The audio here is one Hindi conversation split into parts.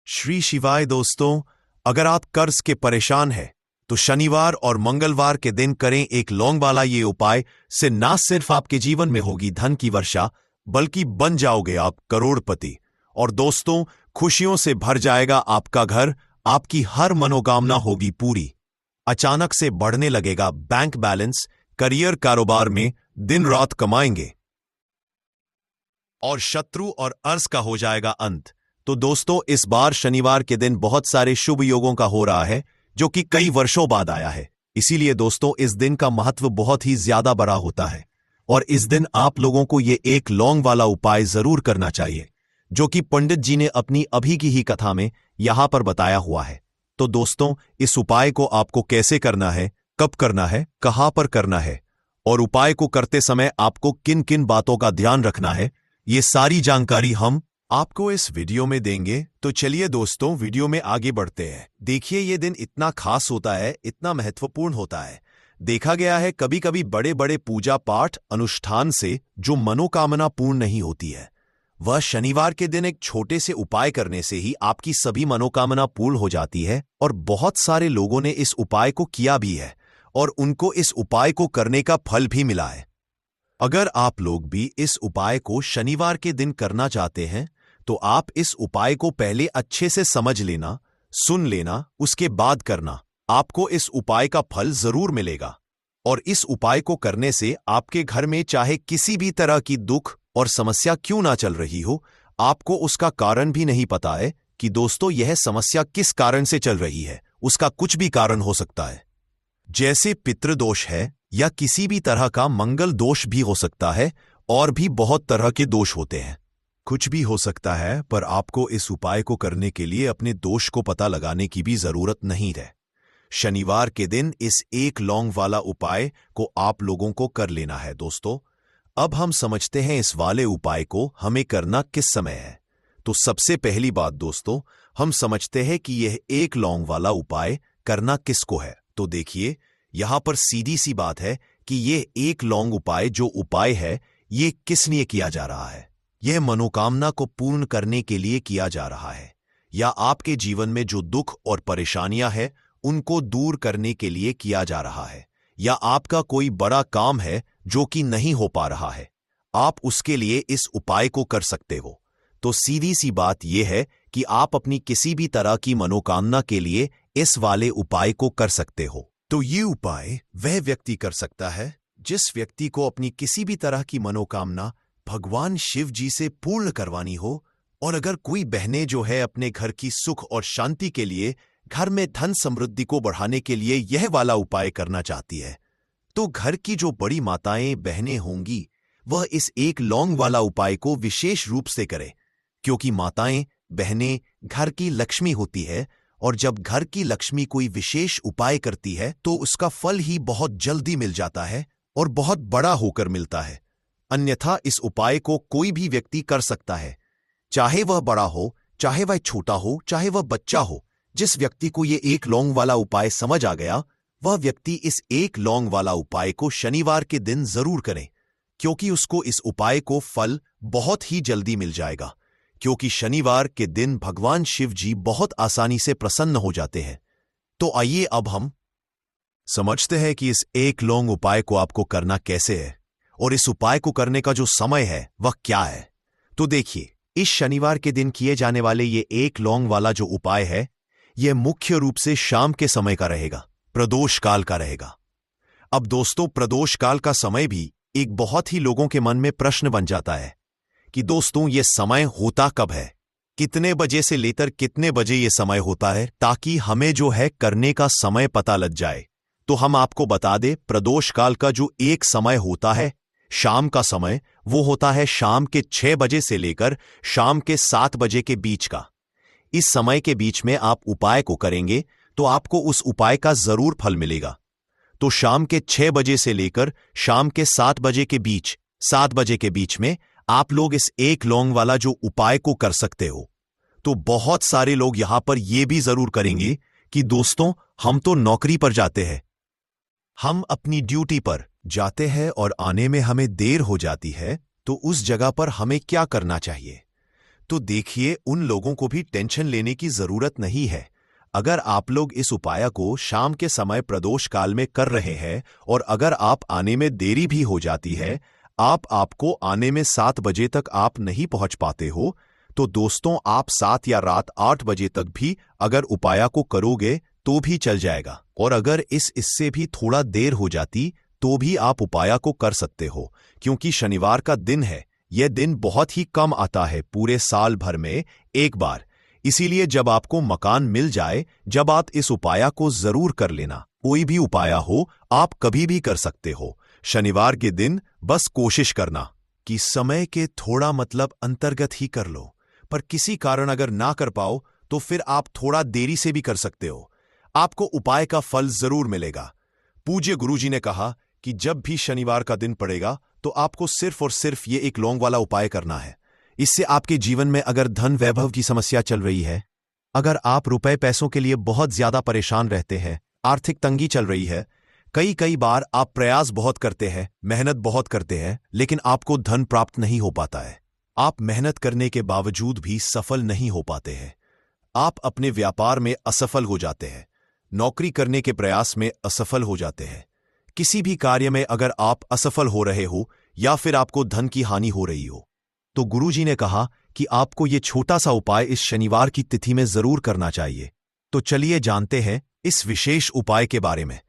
श्री शिवाय दोस्तों, अगर आप कर्ज के परेशान हैं तो शनिवार और मंगलवार के दिन करें एक लौंग वाला ये उपाय से ना सिर्फ आपके जीवन में होगी धन की वर्षा, बल्कि बन जाओगे आप करोड़पति। और दोस्तों, खुशियों से भर जाएगा आपका घर, आपकी हर मनोकामना होगी पूरी। अचानक से बढ़ने लगेगा बैंक बैलेंस, करियर कारोबार में दिन रात कमाएंगे और शत्रु और अर्ज का हो जाएगा अंत। तो दोस्तों, इस बार शनिवार के दिन बहुत सारे शुभ योगों का हो रहा है जो कि कई वर्षों बाद आया है। इसीलिए दोस्तों, इस दिन का महत्व बहुत ही ज्यादा बड़ा होता है और इस दिन आप लोगों को ये एक लौंग वाला उपाय जरूर करना चाहिए जो कि पंडित जी ने अपनी अभी की ही कथा में यहां पर बताया हुआ है। तो दोस्तों, इस उपाय को आपको कैसे करना है, कब करना है, कहां पर करना है और उपाय को करते समय आपको किन किन बातों का ध्यान रखना है, ये सारी जानकारी हम आपको इस वीडियो में देंगे। तो चलिए दोस्तों, वीडियो में आगे बढ़ते हैं। देखिए, ये दिन इतना खास होता है, इतना महत्वपूर्ण होता है। देखा गया है कभी कभी बड़े बड़े पूजा पाठ अनुष्ठान से जो मनोकामना पूर्ण नहीं होती है, वह शनिवार के दिन एक छोटे से उपाय करने से ही आपकी सभी मनोकामना पूर्ण हो जाती है। और बहुत सारे लोगों ने इस उपाय को किया भी है और उनको इस उपाय को करने का फल भी मिला है। अगर आप लोग भी इस उपाय को शनिवार के दिन करना चाहते हैं तो आप इस उपाय को पहले अच्छे से समझ लेना, सुन लेना, उसके बाद करना। आपको इस उपाय का फल जरूर मिलेगा। और इस उपाय को करने से आपके घर में चाहे किसी भी तरह की दुख और समस्या क्यों ना चल रही हो, आपको उसका कारण भी नहीं पता है कि दोस्तों यह समस्या किस कारण से चल रही है। उसका कुछ भी कारण हो सकता है, जैसे पितृदोष है या किसी भी तरह का मंगल दोष भी हो सकता है, और भी बहुत तरह के दोष होते हैं। कुछ भी हो सकता है, पर आपको इस उपाय को करने के लिए अपने दोष को पता लगाने की भी जरूरत नहीं है। शनिवार के दिन इस एक लौंग वाला उपाय को आप लोगों को कर लेना है। दोस्तों, अब हम समझते हैं इस वाले उपाय को हमें करना किस समय है। तो सबसे पहली बात दोस्तों, हम समझते हैं कि यह एक लौंग वाला उपाय करना किसको है। तो देखिए, यहां पर सीधी सी बात है कि यह एक लौंग उपाय जो उपाय है, यह किस लिए किया जा रहा है। यह मनोकामना को पूर्ण करने के लिए किया जा रहा है, या आपके जीवन में जो दुख और परेशानियां हैं उनको दूर करने के लिए किया जा रहा है, या आपका कोई बड़ा काम है जो कि नहीं हो पा रहा है, आप उसके लिए इस उपाय को कर सकते हो। तो सीधी सी बात यह है कि आप अपनी किसी भी तरह की मनोकामना के लिए इस वाले उपाय को कर सकते हो। तो ये उपाय वह व्यक्ति कर सकता है जिस व्यक्ति को अपनी किसी भी तरह की मनोकामना भगवान शिव जी से पूर्ण करवानी हो। और अगर कोई बहनें जो है अपने घर की सुख और शांति के लिए, घर में धन समृद्धि को बढ़ाने के लिए यह वाला उपाय करना चाहती है, तो घर की जो बड़ी माताएं बहनें होंगी वह इस एक लौंग वाला उपाय को विशेष रूप से करें, क्योंकि माताएं बहनें घर की लक्ष्मी होती है और जब घर की लक्ष्मी कोई विशेष उपाय करती है तो उसका फल ही बहुत जल्दी मिल जाता है और बहुत बड़ा होकर मिलता है। अन्यथा इस उपाय को कोई भी व्यक्ति कर सकता है, चाहे वह बड़ा हो, चाहे वह छोटा हो, चाहे वह बच्चा हो। जिस व्यक्ति को ये एक लौंग वाला उपाय समझ आ गया, वह व्यक्ति इस एक लौंग वाला उपाय को शनिवार के दिन जरूर करे, क्योंकि उसको इस उपाय को फल बहुत ही जल्दी मिल जाएगा। क्योंकि शनिवार के दिन भगवान शिव जी बहुत आसानी से प्रसन्न हो जाते हैं। तो आइए अब हम समझते हैं कि इस एक लौंग उपाय को आपको करना कैसे है और इस उपाय को करने का जो समय है वह क्या है। तो देखिए, इस शनिवार के दिन किए जाने वाले ये एक लौंग वाला जो उपाय है, यह मुख्य रूप से शाम के समय का रहेगा, प्रदोष काल का रहेगा। अब दोस्तों, प्रदोष काल का समय भी एक बहुत ही लोगों के मन में प्रश्न बन जाता है कि दोस्तों ये समय होता कब है, कितने बजे से लेकर कितने बजे ये समय होता है, ताकि हमें जो है करने का समय पता लग जाए। तो हम आपको बता दें, प्रदोष काल का जो एक समय होता है, शाम का समय, वो होता है शाम के 6 बजे से लेकर शाम के 7 बजे के बीच का। इस समय के बीच में आप उपाय को करेंगे तो आपको उस उपाय का जरूर फल मिलेगा। तो शाम के 6 बजे से लेकर शाम के 7 बजे के बीच, 7 बजे के बीच में आप लोग इस एक लौंग वाला जो उपाय को कर सकते हो। तो बहुत सारे लोग यहां पर यह भी जरूर करेंगे कि दोस्तों, हम तो नौकरी पर जाते हैं, हम अपनी ड्यूटी पर जाते हैं और आने में हमें देर हो जाती है, तो उस जगह पर हमें क्या करना चाहिए। तो देखिए, उन लोगों को भी टेंशन लेने की जरूरत नहीं है। अगर आप लोग इस उपाय को शाम के समय प्रदोष काल में कर रहे हैं और अगर आप आने में देरी भी हो जाती है, आपको आने में 7 बजे तक आप नहीं पहुंच पाते हो, तो दोस्तों आप 7 या रात 8 बजे तक भी अगर उपाय को करोगे तो भी चल जाएगा। और अगर इससे भी थोड़ा देर हो जाती तो भी आप उपाय को कर सकते हो, क्योंकि शनिवार का दिन है। यह दिन बहुत ही कम आता है, पूरे साल भर में एक बार। इसीलिए जब आपको मकान मिल जाए, जब आप इस उपाय को जरूर कर लेना। कोई भी उपाय हो, आप कभी भी कर सकते हो। शनिवार के दिन बस कोशिश करना कि समय के थोड़ा अंतर्गत ही कर लो, पर किसी कारण अगर ना कर पाओ तो फिर आप थोड़ा देरी से भी कर सकते हो। आपको उपाय का फल जरूर मिलेगा। पूज्य गुरुजी ने कहा कि जब भी शनिवार का दिन पड़ेगा तो आपको सिर्फ और सिर्फ ये एक लौंग वाला उपाय करना है। इससे आपके जीवन में अगर धन वैभव की समस्या चल रही है, अगर आप रुपए पैसों के लिए बहुत ज्यादा परेशान रहते हैं, आर्थिक तंगी चल रही है, कई बार आप प्रयास बहुत करते हैं, मेहनत बहुत करते हैं, लेकिन आपको धन प्राप्त नहीं हो पाता है। आप मेहनत करने के बावजूद भी सफल नहीं हो पाते हैं। आप अपने व्यापार में असफल हो जाते हैं, नौकरी करने के प्रयास में असफल हो जाते हैं। किसी भी कार्य में अगर आप असफल हो रहे हो या फिर आपको धन की हानि हो रही हो, तो गुरुजी ने कहा कि आपको ये छोटा सा उपाय इस शनिवार की तिथि में जरूर करना चाहिए। तो चलिए जानते हैं इस विशेष उपाय के बारे में।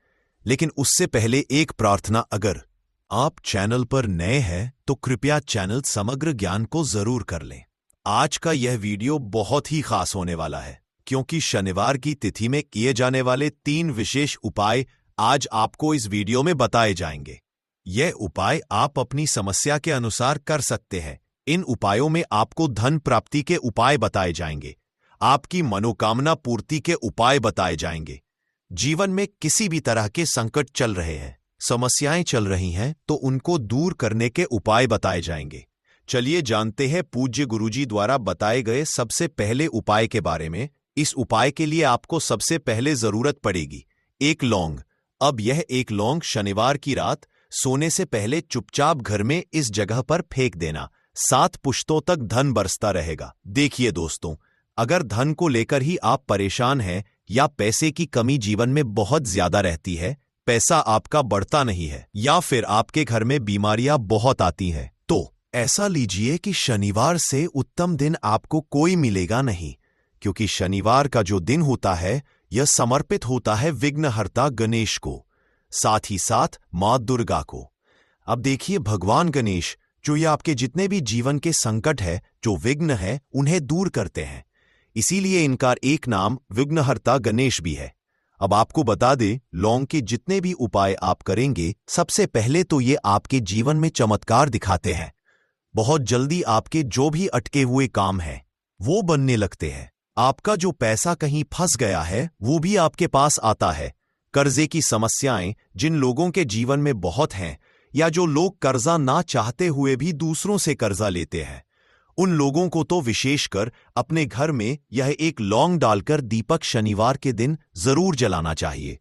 लेकिन उससे पहले एक प्रार्थना, अगर आप चैनल पर नए हैं तो कृपया चैनल समग्र ज्ञान को जरूर कर लें। आज का यह वीडियो बहुत ही खास होने वाला है, क्योंकि शनिवार की तिथि में किए जाने वाले 3 विशेष उपाय आज आपको इस वीडियो में बताए जाएंगे। यह उपाय आप अपनी समस्या के अनुसार कर सकते हैं। इन उपायों में आपको धन प्राप्ति के उपाय बताए जाएंगे, आपकी मनोकामना पूर्ति के उपाय बताए जाएंगे। जीवन में किसी भी तरह के संकट चल रहे हैं, समस्याएं चल रही हैं, तो उनको दूर करने के उपाय बताए जाएंगे। चलिए जानते हैं पूज्य गुरुजी द्वारा बताए गए सबसे पहले उपाय के बारे में। इस उपाय के लिए आपको सबसे पहले जरूरत पड़ेगी एक लौंग। अब यह एक लौंग शनिवार की रात सोने से पहले चुपचाप घर में इस जगह पर फेंक देना। 7 पुश्तों तक धन बरसता रहेगा। देखिए दोस्तों, अगर धन को लेकर ही आप परेशान हैं या पैसे की कमी जीवन में बहुत ज्यादा रहती है, पैसा आपका बढ़ता नहीं है, या फिर आपके घर में बीमारियां बहुत आती हैं, तो ऐसा लीजिए कि शनिवार से उत्तम दिन आपको कोई मिलेगा नहीं, क्योंकि शनिवार का जो दिन होता है यह समर्पित होता है विघ्नहर्ता गणेश को, साथ ही साथ मां दुर्गा को। अब देखिए, भगवान गणेश जो ये आपके जितने भी जीवन के संकट है, जो विघ्न है, उन्हें दूर करते हैं। इसीलिए इनका एक नाम विघ्नहर्ता गणेश भी है। अब आपको बता दें, लौंग के जितने भी उपाय आप करेंगे, सबसे पहले तो ये आपके जीवन में चमत्कार दिखाते हैं। बहुत जल्दी आपके जो भी अटके हुए काम हैं, वो बनने लगते हैं। आपका जो पैसा कहीं फंस गया है, वो भी आपके पास आता है। कर्जे की समस्याएं जिन लोगों के जीवन में बहुत हैं, या जो लोग कर्जा ना चाहते हुए भी दूसरों से कर्जा लेते हैं, उन लोगों को तो विशेषकर अपने घर में यह एक लौंग डालकर दीपक शनिवार के दिन जरूर जलाना चाहिए।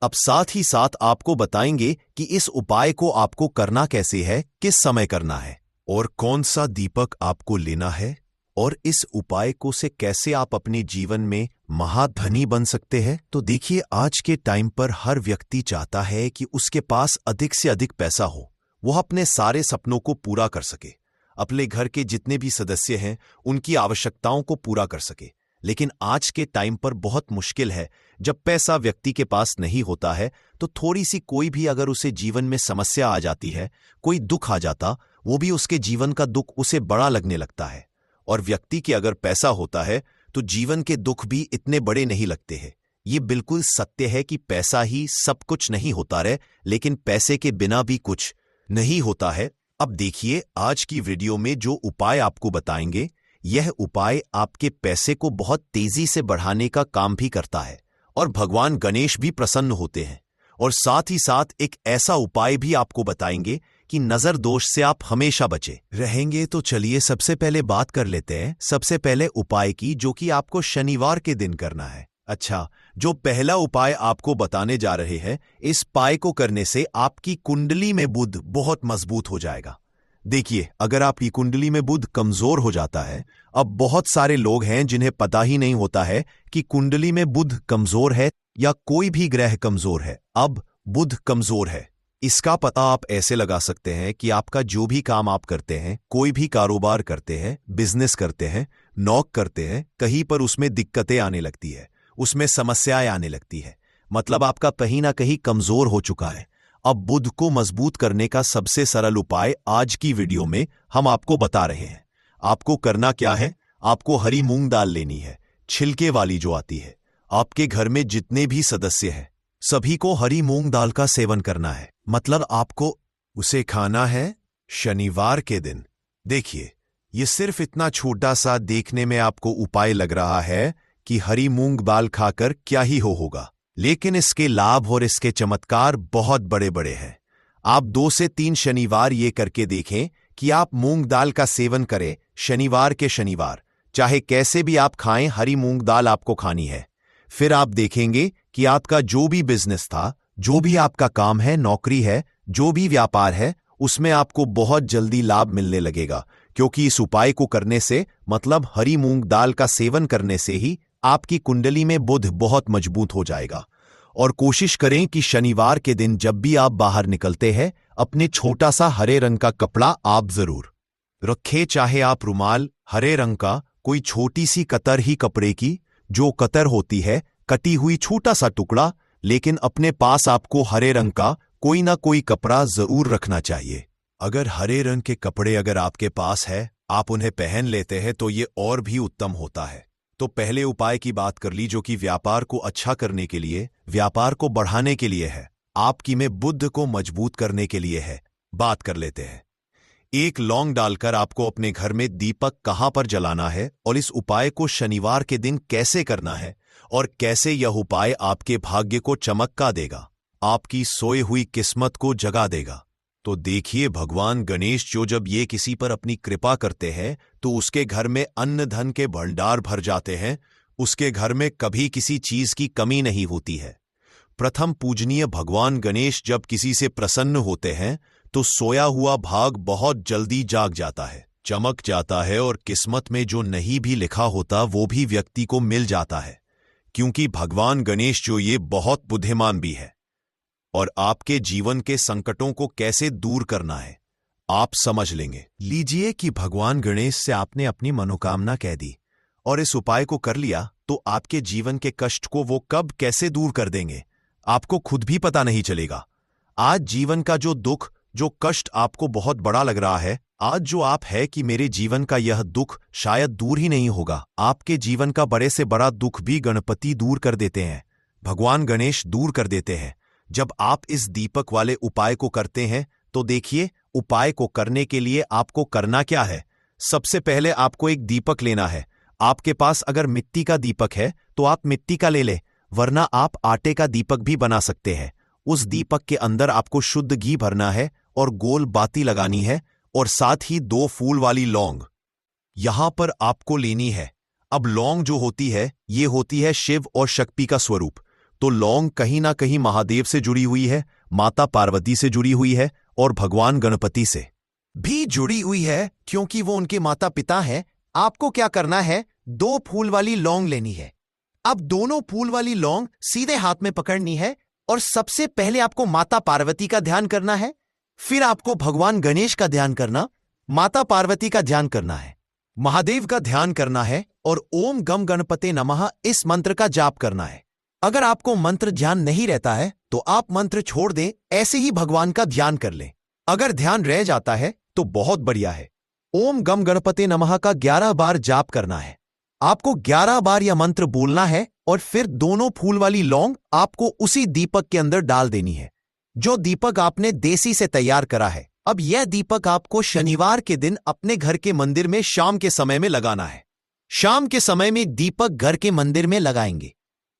अब साथ ही साथ आपको बताएंगे कि इस उपाय को आपको करना कैसे है, किस समय करना है और कौन सा दीपक आपको लेना है, और इस उपाय को से कैसे आप अपने जीवन में महाधनी बन सकते हैं। तो देखिए, आज के टाइम पर हर व्यक्ति चाहता है कि उसके पास अधिक से अधिक पैसा हो, वह अपने सारे सपनों को पूरा कर सके, अपने घर के जितने भी सदस्य हैं उनकी आवश्यकताओं को पूरा कर सके। लेकिन आज के टाइम पर बहुत मुश्किल है। जब पैसा व्यक्ति के पास नहीं होता है, तो थोड़ी सी कोई भी अगर उसे जीवन में समस्या आ जाती है, कोई दुख आ जाता, वो भी उसके जीवन का दुख उसे बड़ा लगने लगता है। और व्यक्ति के अगर पैसा होता है तो जीवन के दुख भी इतने बड़े नहीं लगते हैं। ये बिल्कुल सत्य है कि पैसा ही सब कुछ नहीं होता है, लेकिन पैसे के बिना भी कुछ नहीं होता है। अब देखिए, आज की वीडियो में जो उपाय आपको बताएंगे, यह उपाय आपके पैसे को बहुत तेजी से बढ़ाने का काम भी करता है, और भगवान गणेश भी प्रसन्न होते हैं। और साथ ही साथ एक ऐसा उपाय भी आपको बताएंगे कि नजर दोष से आप हमेशा बचे रहेंगे। तो चलिए सबसे पहले बात कर लेते हैं सबसे पहले उपाय की, जो कि आपको शनिवार के दिन करना है। अच्छा, जो पहला उपाय आपको बताने जा रहे हैं, इस उपाय को करने से आपकी कुंडली में बुध बहुत मजबूत हो जाएगा। देखिए, अगर आपकी कुंडली में बुध कमजोर हो जाता है, अब बहुत सारे लोग हैं जिन्हें पता ही नहीं होता है कि कुंडली में बुध कमजोर है या कोई भी ग्रह कमजोर है। अब बुध कमजोर है, इसका पता आप ऐसे लगा सकते हैं कि आपका जो भी काम आप करते हैं, कोई भी कारोबार करते हैं, बिजनेस करते हैं, नौक करते हैं, कहीं पर उसमें दिक्कतें आने लगती है, उसमें समस्याएं आने लगती है। मतलब आपका कहीं ना कहीं कमजोर हो चुका है। अब बुध को मजबूत करने का सबसे सरल उपाय आज की वीडियो में हम आपको बता रहे हैं। आपको करना क्या है? आपको हरी मूंग दाल लेनी है, छिलके वाली जो आती है। आपके घर में जितने भी सदस्य हैं, सभी को हरी मूंग दाल का सेवन करना है। मतलब आपको उसे खाना है शनिवार के दिन। देखिए, ये सिर्फ इतना छोटा सा देखने में आपको उपाय लग रहा है कि हरी मूंग दाल खाकर क्या ही होगा, लेकिन इसके लाभ और इसके चमत्कार बहुत बड़े बड़े हैं। आप 2 से 3 शनिवार ये करके देखें कि आप मूंग दाल का सेवन करें शनिवार के शनिवार। चाहे कैसे भी आप खाएं, हरी मूंग दाल आपको खानी है। फिर आप देखेंगे कि आपका जो भी बिजनेस था, जो भी आपका काम है, नौकरी है, जो भी व्यापार है, उसमें आपको बहुत जल्दी लाभ मिलने लगेगा। क्योंकि इस उपाय को करने से, मतलब हरी मूंग दाल का सेवन करने से ही आपकी कुंडली में बुध बहुत मजबूत हो जाएगा। और कोशिश करें कि शनिवार के दिन जब भी आप बाहर निकलते हैं, अपने छोटा सा हरे रंग का कपड़ा आप जरूर रखें। चाहे आप रुमाल, हरे रंग का कोई छोटी सी कतर ही कपड़े की, जो कतर होती है, कटी हुई छोटा सा टुकड़ा, लेकिन अपने पास आपको हरे रंग का कोई ना कोई कपड़ा जरूर रखना चाहिए। अगर हरे रंग के कपड़े अगर आपके पास है, आप उन्हें पहन लेते हैं तो ये और भी उत्तम होता है। तो पहले उपाय की बात कर ली, जो कि व्यापार को अच्छा करने के लिए, व्यापार को बढ़ाने के लिए है, आपकी में बुध को मजबूत करने के लिए है। बात कर लेते हैं। एक लौंग डालकर आपको अपने घर में दीपक कहां पर जलाना है और इस उपाय को शनिवार के दिन कैसे करना है और कैसे यह उपाय आपके भाग्य को चमका देगा, आपकी सोई हुई किस्मत को जगा देगा। तो देखिए, भगवान गणेश जो जब ये किसी पर अपनी कृपा करते हैं तो उसके घर में अन्न धन के भंडार भर जाते हैं। उसके घर में कभी किसी चीज की कमी नहीं होती है। प्रथम पूजनीय भगवान गणेश जब किसी से प्रसन्न होते हैं तो सोया हुआ भाग बहुत जल्दी जाग जाता है, चमक जाता है, और किस्मत में जो नहीं भी लिखा होता वो भी व्यक्ति को मिल जाता है। क्योंकि भगवान गणेश जो ये बहुत बुद्धिमान भी है। और आपके जीवन के संकटों को कैसे दूर करना है आप समझ लेंगे। लीजिए कि भगवान गणेश से आपने अपनी मनोकामना कह दी और इस उपाय को कर लिया, तो आपके जीवन के कष्ट को वो कब कैसे दूर कर देंगे, आपको खुद भी पता नहीं चलेगा। आज जीवन का जो दुख, जो कष्ट आपको बहुत बड़ा लग रहा है, आज जो आप है कि मेरे जीवन का यह दुख शायद दूर ही नहीं होगा, आपके जीवन का बड़े से बड़ा दुख भी गणपति दूर कर देते हैं, भगवान गणेश दूर कर देते हैं। जब आप इस दीपक वाले उपाय को करते हैं तो देखिए, उपाय को करने के लिए आपको करना क्या है। सबसे पहले आपको एक दीपक लेना है। आपके पास अगर मिट्टी का दीपक है तो आप मिट्टी का ले ले, वरना आप आटे का दीपक भी बना सकते हैं। उस दीपक के अंदर आपको शुद्ध घी भरना है और गोल बाती लगानी है, और साथ ही 2 फूल वाली लौंग यहां पर आपको लेनी है। अब लौंग जो होती है, ये होती है शिव और शक्ति का स्वरूप। तो लौंग कहीं ना कहीं महादेव से जुड़ी हुई है, माता पार्वती से जुड़ी हुई है, और भगवान गणपति से भी जुड़ी हुई है, क्योंकि वो उनके माता पिता हैं। आपको क्या करना है, 2 फूल वाली लौंग लेनी है। अब दोनों फूल वाली लौंग सीधे हाथ में पकड़नी है, और सबसे पहले आपको माता पार्वती का ध्यान करना है, फिर आपको भगवान गणेश का ध्यान करना, माता पार्वती का ध्यान करना है, महादेव का ध्यान करना है, और ओम गम गणपते नमः इस मंत्र का जाप करना है। अगर आपको मंत्र ध्यान नहीं रहता है तो आप मंत्र छोड़ दें, ऐसे ही भगवान का ध्यान कर लें। अगर ध्यान रह जाता है तो बहुत बढ़िया है। ओम गम गणपते नमः का 11 बार जाप करना है। आपको 11 बार यह मंत्र बोलना है, और फिर दोनों फूल वाली लौंग आपको उसी दीपक के अंदर डाल देनी है, जो दीपक आपने देसी से तैयार करा है। अब यह दीपक आपको शनिवार के दिन अपने घर के मंदिर में शाम के समय में लगाना है। शाम के समय में दीपक घर के मंदिर में लगाएंगे।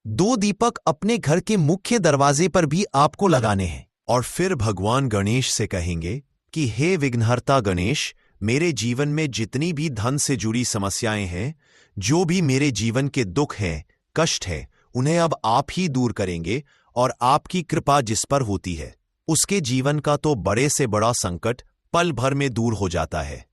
2 दीपक अपने घर के मुख्य दरवाजे पर भी आपको लगाने हैं, और फिर भगवान गणेश से कहेंगे कि हे विघ्नहर्ता गणेश, मेरे जीवन में जितनी भी धन से जुड़ी समस्याएं हैं, जो भी मेरे जीवन के दुख हैं, कष्ट है, उन्हें अब आप ही दूर करेंगे, और आपकी कृपा जिस पर होती है उसके जीवन का तो बड़े से बड़ा संकट पल भर में दूर हो जाता है।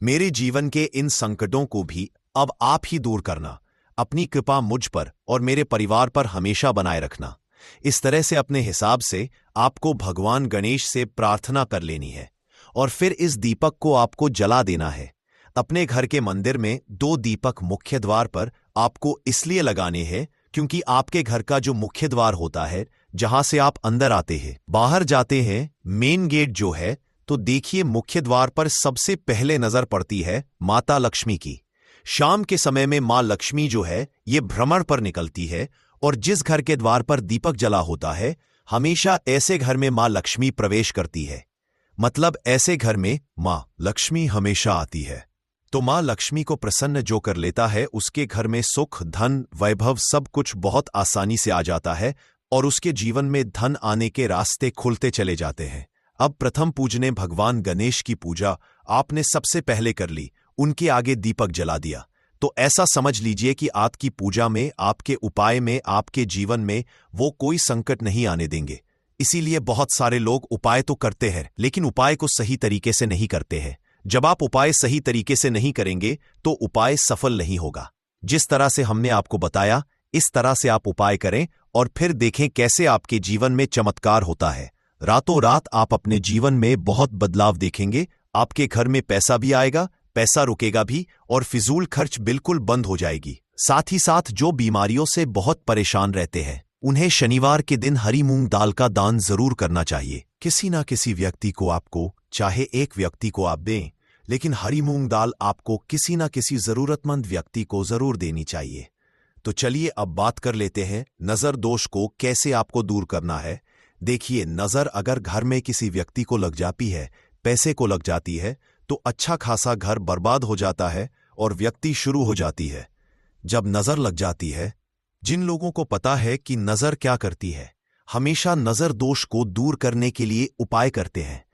मेरे जीवन के इन संकटों को भी अब आप ही दूर करना। अपनी कृपा मुझ पर और मेरे परिवार पर हमेशा बनाए रखना। इस तरह से अपने हिसाब से आपको भगवान गणेश से प्रार्थना कर लेनी है और फिर इस दीपक को आपको जला देना है। अपने घर के मंदिर में 2 दीपक मुख्य द्वार पर आपको इसलिए लगाने हैं क्योंकि आपके घर का जो मुख्य द्वार होता है, जहां से आप अंदर आते हैं, बाहर जाते हैं, मेन गेट जो है, तो देखिए मुख्य द्वार पर सबसे पहले नजर पड़ती है माता लक्ष्मी की। शाम के समय में मां लक्ष्मी जो है ये भ्रमण पर निकलती है और जिस घर के द्वार पर दीपक जला होता है, हमेशा ऐसे घर में मां लक्ष्मी प्रवेश करती है। मतलब ऐसे घर में मां लक्ष्मी हमेशा आती है। तो मां लक्ष्मी को प्रसन्न जो कर लेता है, उसके घर में सुख, धन, वैभव सब कुछ बहुत आसानी से आ जाता है और उसके जीवन में धन आने के रास्ते खुलते चले जाते हैं। अब प्रथम पूजने भगवान गणेश की पूजा आपने सबसे पहले कर ली, उनके आगे दीपक जला दिया। तो ऐसा समझ लीजिए कि आपकी पूजा में, आपके उपाय में, आपके जीवन में वो कोई संकट नहीं आने देंगे। इसीलिए बहुत सारे लोग उपाय तो करते हैं, लेकिन उपाय को सही तरीके से नहीं करते हैं। जब आप उपाय सही तरीके से नहीं करेंगे तो उपाय सफल नहीं होगा। जिस तरह से हमने आपको बताया, इस तरह से आप उपाय करें और फिर देखें कैसे आपके जीवन में चमत्कार होता है। रातों रात आप अपने जीवन में बहुत बदलाव देखेंगे। आपके घर में पैसा भी आएगा, पैसा रुकेगा भी और फिजूल खर्च बिल्कुल बंद हो जाएगी। साथ ही साथ जो बीमारियों से बहुत परेशान रहते हैं, उन्हें शनिवार के दिन हरी मूंग दाल का दान जरूर करना चाहिए। किसी ना किसी व्यक्ति को आपको, चाहे एक व्यक्ति को आप दें, लेकिन हरी मूंग दाल आपको किसी ना किसी जरूरतमंद व्यक्ति को जरूर देनी चाहिए। तो चलिए अब बात कर लेते हैं नजर दोष को कैसे आपको दूर करना है। देखिए, नजर अगर घर में किसी व्यक्ति को लग जाती है, पैसे को लग जाती है, तो अच्छा खासा घर बर्बाद हो जाता है और व्यक्ति शुरू हो जाती है। जब नजर लग जाती है, जिन लोगों को पता है कि नजर क्या करती है, हमेशा नजर दोष को दूर करने के लिए उपाय करते हैं,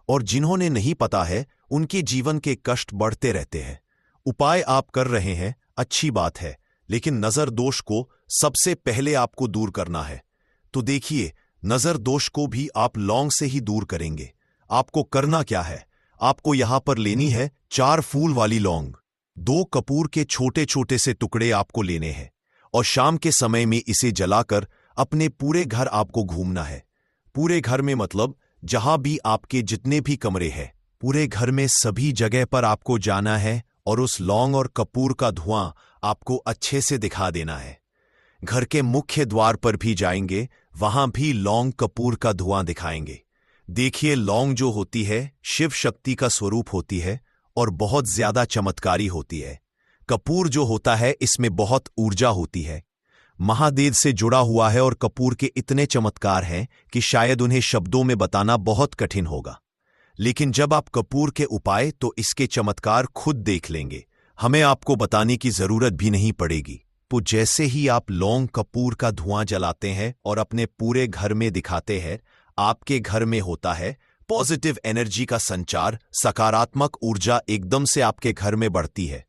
और जिन्होंने नहीं पता है, उनके जीवन के कष्ट बढ़ते रहते हैं। उपाय आप कर रहे हैं, अच्छी बात है, लेकिन नजर दोष को सबसे पहले आपको दूर करना है। तो देखिए, नजर दोष को भी आप लौंग से ही दूर करेंगे। आपको करना क्या है, आपको यहां पर लेनी है 4 फूल वाली लौंग। 2 कपूर के छोटे छोटे से टुकड़े आपको लेने हैं और शाम के समय में इसे जलाकर अपने पूरे घर आपको घूमना है। पूरे घर में मतलब जहां भी आपके जितने भी कमरे हैं, पूरे घर में सभी जगह पर आपको जाना है और उस लौंग और कपूर का धुआं आपको अच्छे से दिखा देना है। घर के मुख्य द्वार पर भी जाएंगे, वहां भी लौंग कपूर का धुआं दिखाएंगे। देखिए, लौंग जो होती है शिव शक्ति का स्वरूप होती है और बहुत ज्यादा चमत्कारी होती है। कपूर जो होता है इसमें बहुत ऊर्जा होती है, महादेव से जुड़ा हुआ है और कपूर के इतने चमत्कार हैं कि शायद उन्हें शब्दों में बताना बहुत कठिन होगा। लेकिन जब आप कपूर के उपाय, तो इसके चमत्कार खुद देख लेंगे। हमें आपको बताने की जरूरत भी नहीं पड़ेगी। तो जैसे ही आप लौंग कपूर का धुआं जलाते हैं और अपने पूरे घर में दिखाते हैं, आपके घर में होता है पॉजिटिव एनर्जी का संचार, सकारात्मक ऊर्जा एकदम से आपके घर में बढ़ती है।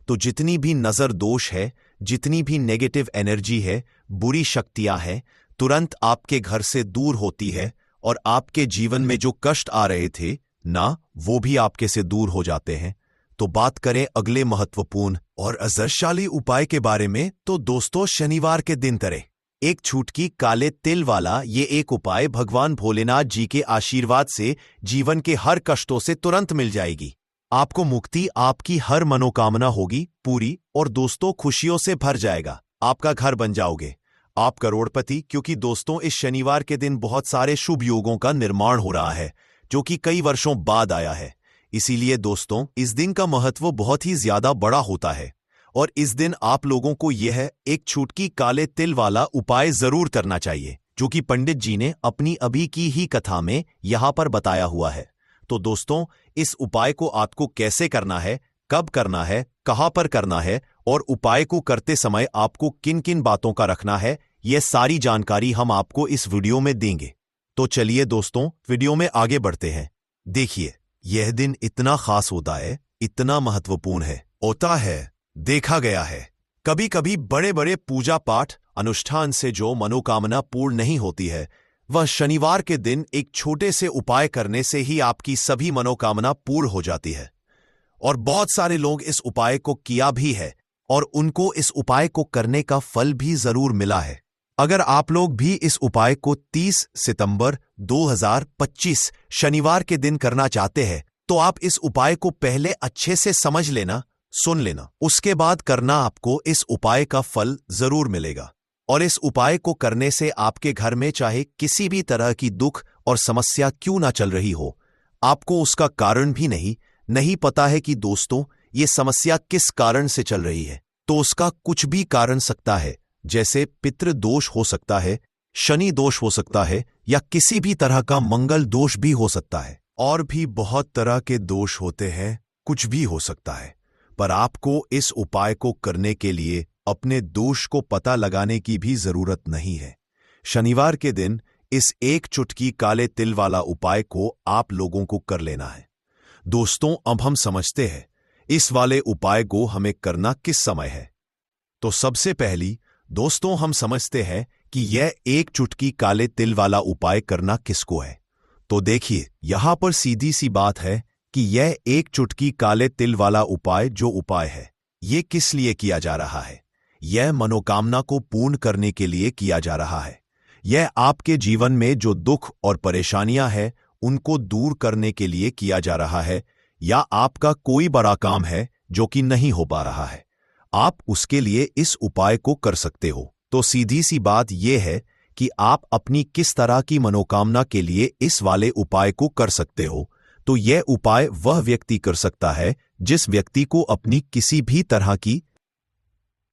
तो जितनी भी नजर दोष है, जितनी भी नेगेटिव एनर्जी है, बुरी शक्तियां हैं, तुरंत आपके घर से दूर होती है और आपके जीवन में जो कष्ट आ रहे थे ना, वो भी आपके से दूर हो जाते हैं। तो बात करें अगले महत्वपूर्ण और असरशाली उपाय के बारे में, तो दोस्तों, शनिवार के दिन करें एक छुटकी काले तिल वाला ये एक उपाय। भगवान भोलेनाथ जी के आशीर्वाद से जीवन के हर कष्टों से तुरंत मिल जाएगी। आपको मुक्ति, आपकी हर मनोकामना होगी पूरी और दोस्तों खुशियों से भर जाएगा। आपका घर बन जाओगे, आप करोड़पति। क्योंकि दोस्तों, इस शनिवार के दिन बहुत सारे शुभ योगों का निर्माण हो रहा है, जो कि कई वर्षों बाद आया है। इसीलिए दोस्तों, इस दिन का महत्व बहुत ही ज्यादा बड़ा होता है और इस दिन आप लोगों को यह एक छुटकी काले तिल वाला उपाय जरूर करना चाहिए, जो कि पंडित जी ने अपनी अभी की ही कथा में यहां पर बताया हुआ है। तो दोस्तों, इस उपाय को आपको कैसे करना है, कब करना है, कहां पर करना है और उपाय को करते समय आपको किन किन बातों का रखना है, यह सारी जानकारी हम आपको इस वीडियो में देंगे। तो चलिए दोस्तों, वीडियो में आगे बढ़ते हैं। देखिए, यह दिन इतना खास होता है, इतना महत्वपूर्ण है, होता है। देखा गया है कभी कभी बड़े बड़े पूजा पाठ अनुष्ठान से जो मनोकामना पूर्ण नहीं होती है, वह शनिवार के दिन एक छोटे से उपाय करने से ही आपकी सभी मनोकामना पूर्ण हो जाती है। और बहुत सारे लोग इस उपाय को किया भी है और उनको इस उपाय को करने का फल भी जरूर मिला है। अगर आप लोग भी इस उपाय को 30 सितंबर 2025 शनिवार के दिन करना चाहते हैं तो आप इस उपाय को पहले अच्छे से समझ लेना, सुन लेना, उसके बाद करना। आपको इस उपाय का फल जरूर मिलेगा। और इस उपाय को करने से आपके घर में चाहे किसी भी तरह की दुख और समस्या क्यों ना चल रही हो, आपको उसका कारण भी नहीं पता है कि दोस्तों ये समस्या किस कारण से चल रही है, तो उसका कुछ भी कारण सकता है। जैसे पितृ दोष हो सकता है, शनि दोष हो सकता है, या किसी भी तरह का मंगल दोष भी हो सकता है। और भी बहुत तरह के दोष होते हैं, कुछ भी हो सकता है। पर आपको इस उपाय को करने के लिए अपने दोष को पता लगाने की भी जरूरत नहीं है। शनिवार के दिन इस एक चुटकी काले तिल वाला उपाय को आप लोगों को कर लेना है। दोस्तों, अब हम समझते हैं इस वाले उपाय को हमें करना किस समय है। तो सबसे पहली दोस्तों हम समझते हैं कि यह एक चुटकी काले तिल वाला उपाय करना किसको है। तो देखिए, यहां पर सीधी सी बात है कि यह एक चुटकी काले तिल वाला उपाय जो उपाय है, यह किस लिए किया जा रहा है। यह मनोकामना को पूर्ण करने के लिए किया जा रहा है। यह आपके जीवन में जो दुख और परेशानियां हैं उनको दूर करने के लिए किया जा रहा है, या आपका कोई बड़ा काम है जो कि नहीं हो पा रहा है, आप उसके लिए इस उपाय को कर सकते हो। तो सीधी सी बात यह है कि आप अपनी किस तरह की मनोकामना के लिए इस वाले उपाय को कर सकते हो। तो यह उपाय वह व्यक्ति कर सकता है जिस व्यक्ति को अपनी किसी भी तरह की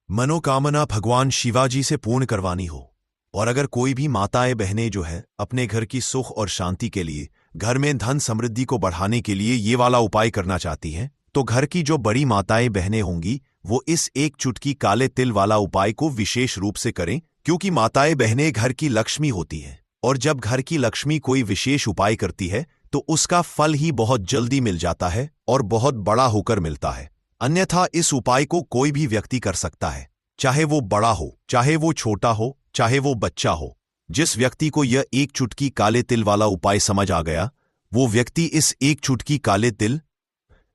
मनोकामना भगवान शिवाजी से पूर्ण करवानी हो। और अगर कोई भी माताएं बहनें जो है अपने घर की सुख और शांति के लिए, घर में धन समृद्धि को बढ़ाने के लिए ये वाला उपाय करना चाहती हैं, तो घर की जो बड़ी माताएं बहनें होंगी वो इस एक चुटकी काले तिल वाला उपाय को विशेष रूप से करें, क्योंकि माताएं बहनें घर की लक्ष्मी होती हैं। और जब घर की लक्ष्मी कोई विशेष उपाय करती है तो उसका फल ही बहुत जल्दी मिल जाता है और बहुत बड़ा होकर मिलता है। अन्यथा इस उपाय को कोई भी व्यक्ति कर सकता है, चाहे वो बड़ा हो, चाहे वो छोटा हो, चाहे वो बच्चा हो। जिस व्यक्ति को यह एक चुटकी काले तिल वाला उपाय समझ आ गया, वो व्यक्ति इस एक चुटकी काले तिल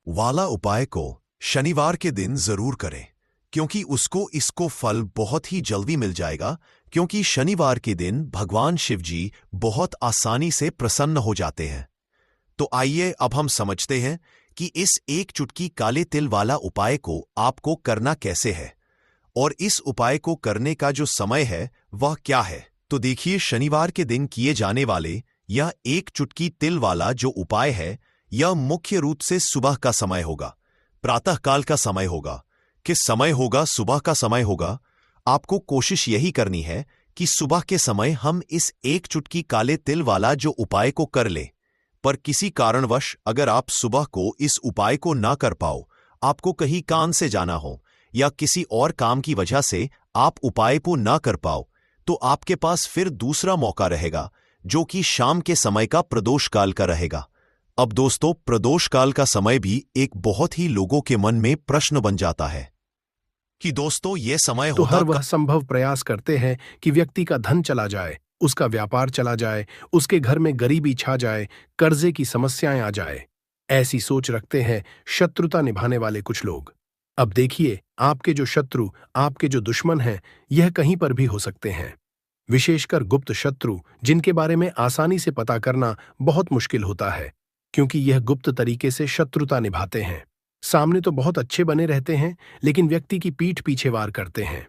वाला उपाय को शनिवार के दिन जरूर करे, क्योंकि उसको इसको फल बहुत ही जल्दी मिल जाएगा। क्योंकि शनिवार के दिन भगवान शिव जी बहुत आसानी से प्रसन्न हो जाते हैं। तो आइए अब हम समझते हैं कि इस एक चुटकी काले तिल वाला उपाय को आपको करना कैसे है और इस उपाय को करने का जो समय है वह क्या है। तो देखिए, शनिवार के दिन किए जाने वाले यह एक चुटकी तिल वाला जो उपाय है, यह मुख्य रूप से सुबह का समय होगा, प्रातःकाल का समय होगा। किस समय होगा? सुबह का समय होगा। आपको कोशिश यही करनी है कि सुबह के समय हम इस एक चुटकी काले तिल वाला जो उपाय को कर लें। पर किसी कारणवश अगर आप सुबह को इस उपाय को ना कर पाओ, आपको कहीं काम से जाना हो या किसी और काम की वजह से आप उपाय को ना कर पाओ, तो आपके पास फिर दूसरा मौका रहेगा जो कि शाम के समय का प्रदोष काल का रहेगा। अब दोस्तों, प्रदोष काल का समय भी एक बहुत ही लोगों के मन में प्रश्न बन जाता है कि दोस्तों ये समय तो होता हर वह संभव प्रयास करते हैं कि व्यक्ति का धन चला जाए, उसका व्यापार चला जाए, उसके घर में गरीबी छा जाए, कर्जे की समस्याएं आ जाए। ऐसी सोच रखते हैं शत्रुता निभाने वाले कुछ लोग। अब देखिए, आपके जो शत्रु, आपके जो दुश्मन हैं, यह कहीं पर भी हो सकते हैं। विशेषकर गुप्त शत्रु, जिनके बारे में आसानी से पता करना बहुत मुश्किल होता है, क्योंकि यह गुप्त तरीके से शत्रुता निभाते हैं। सामने तो बहुत अच्छे बने रहते हैं, लेकिन व्यक्ति की पीठ पीछे वार करते हैं।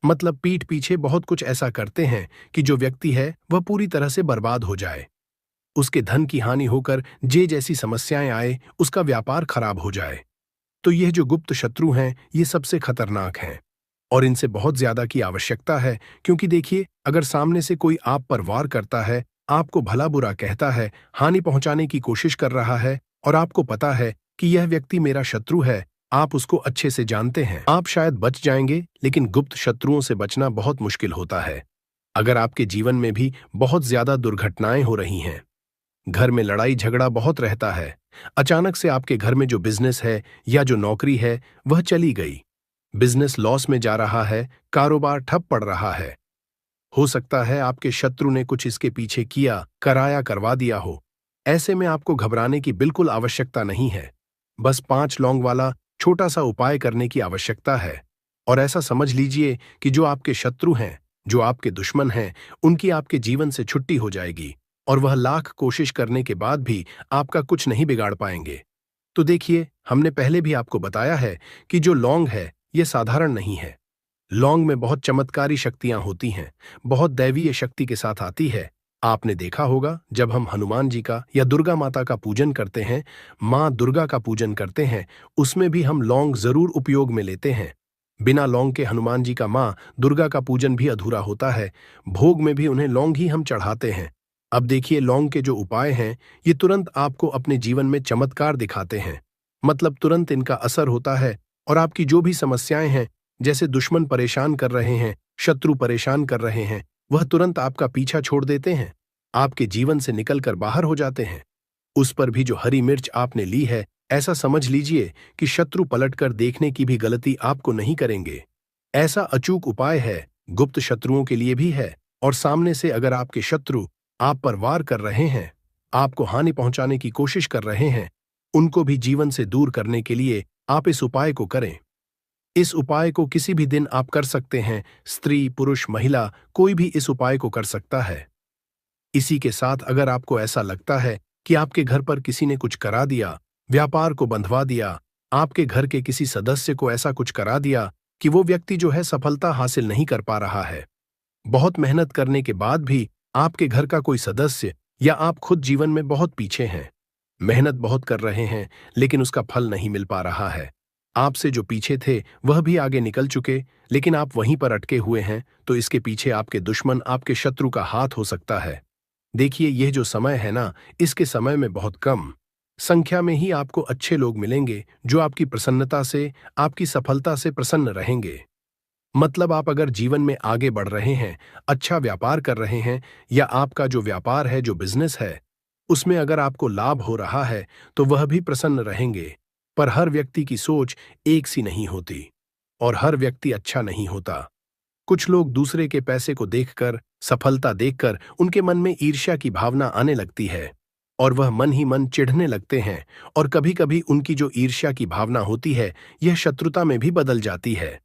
मतलब पीठ पीछे बहुत कुछ ऐसा करते हैं कि जो व्यक्ति है वह पूरी तरह से बर्बाद हो जाए, उसके धन की हानि होकर जे जैसी समस्याएं आए, उसका व्यापार खराब हो जाए। तो यह जो गुप्त शत्रु हैं, ये सबसे खतरनाक हैं और इनसे बहुत ज्यादा की आवश्यकता है। क्योंकि देखिए, अगर सामने से कोई आप पर वार करता है, आपको भला बुरा कहता है, हानि पहुंचाने की कोशिश कर रहा है और आपको पता है कि यह व्यक्ति मेरा शत्रु है, आप उसको अच्छे से जानते हैं, आप शायद बच जाएंगे, लेकिन गुप्त शत्रुओं से बचना बहुत मुश्किल होता है। अगर आपके जीवन में भी बहुत ज्यादा दुर्घटनाएं हो रही हैं, घर में लड़ाई झगड़ा बहुत रहता है, अचानक से आपके घर में जो बिजनेस है या जो नौकरी है वह चली गई, बिजनेस लॉस में जा रहा है, कारोबार ठप पड़ रहा है, हो सकता है आपके शत्रु ने कुछ इसके पीछे किया, कराया, करवा दिया हो। ऐसे में आपको घबराने की बिल्कुल आवश्यकता नहीं है। बस 5 लौंग वाला छोटा सा उपाय करने की आवश्यकता है। और ऐसा समझ लीजिए कि जो आपके शत्रु हैं, जो आपके दुश्मन हैं, उनकी आपके जीवन से छुट्टी हो जाएगी और वह लाख कोशिश करने के बाद भी आपका कुछ नहीं बिगाड़ पाएंगे। तो देखिए, हमने पहले भी आपको बताया है कि जो लौंग है, ये साधारण नहीं है। लौंग में बहुत चमत्कारी शक्तियां होती हैं, बहुत दैवीय शक्ति के साथ आती है। आपने देखा होगा, जब हम हनुमान जी का या दुर्गा माता का पूजन करते हैं, माँ दुर्गा का पूजन करते हैं, उसमें भी हम लौंग जरूर उपयोग में लेते हैं। बिना लौंग के हनुमान जी का माँ दुर्गा का पूजन भी अधूरा होता है। भोग में भी उन्हें लौंग ही हम चढ़ाते हैं। अब देखिए, लौंग के जो उपाय हैं, ये तुरंत आपको अपने जीवन में चमत्कार दिखाते हैं। मतलब तुरंत इनका असर होता है और आपकी जो भी समस्याएं हैं, जैसे दुश्मन परेशान कर रहे हैं, शत्रु परेशान कर रहे हैं, वह तुरंत आपका पीछा छोड़ देते हैं, आपके जीवन से निकलकर बाहर हो जाते हैं। उस पर भी जो हरी मिर्च आपने ली है, ऐसा समझ लीजिए कि शत्रु पलटकर देखने की भी गलती आपको नहीं करेंगे। ऐसा अचूक उपाय है, गुप्त शत्रुओं के लिए भी है। और सामने से अगर आपके शत्रु आप पर वार कर रहे हैं, आपको हानि पहुंचाने की कोशिश कर रहे हैं, उनको भी जीवन से दूर करने के लिए आप इस उपाय को करें। इस उपाय को किसी भी दिन आप कर सकते हैं। स्त्री, पुरुष, महिला, कोई भी इस उपाय को कर सकता है। इसी के साथ अगर आपको ऐसा लगता है कि आपके घर पर किसी ने कुछ करा दिया, व्यापार को बंधवा दिया, आपके घर के किसी सदस्य को ऐसा कुछ करा दिया कि वो व्यक्ति जो है सफलता हासिल नहीं कर पा रहा है, बहुत मेहनत करने के बाद भी आपके घर का कोई सदस्य या आप खुद जीवन में बहुत पीछे हैं, मेहनत बहुत कर रहे हैं लेकिन उसका फल नहीं मिल पा रहा है, आपसे जो पीछे थे वह भी आगे निकल चुके लेकिन आप वहीं पर अटके हुए हैं, तो इसके पीछे आपके दुश्मन, आपके शत्रु का हाथ हो सकता है। देखिए, यह जो समय है ना, इसके समय में बहुत कम संख्या में ही आपको अच्छे लोग मिलेंगे जो आपकी प्रसन्नता से, आपकी सफलता से प्रसन्न रहेंगे। मतलब आप अगर जीवन में आगे बढ़ रहे हैं, अच्छा व्यापार कर रहे हैं, या आपका जो व्यापार है, जो बिजनेस है, उसमें अगर आपको लाभ हो रहा है, तो वह भी प्रसन्न रहेंगे। पर हर व्यक्ति की सोच एक सी नहीं होती और हर व्यक्ति अच्छा नहीं होता। कुछ लोग दूसरे के पैसे को देखकर, सफलता देखकर उनके मन में ईर्ष्या की भावना आने लगती है और वह मन ही मन चिढ़ने लगते हैं, और कभी-कभी उनकी जो ईर्ष्या की भावना होती है, यह शत्रुता में भी बदल जाती है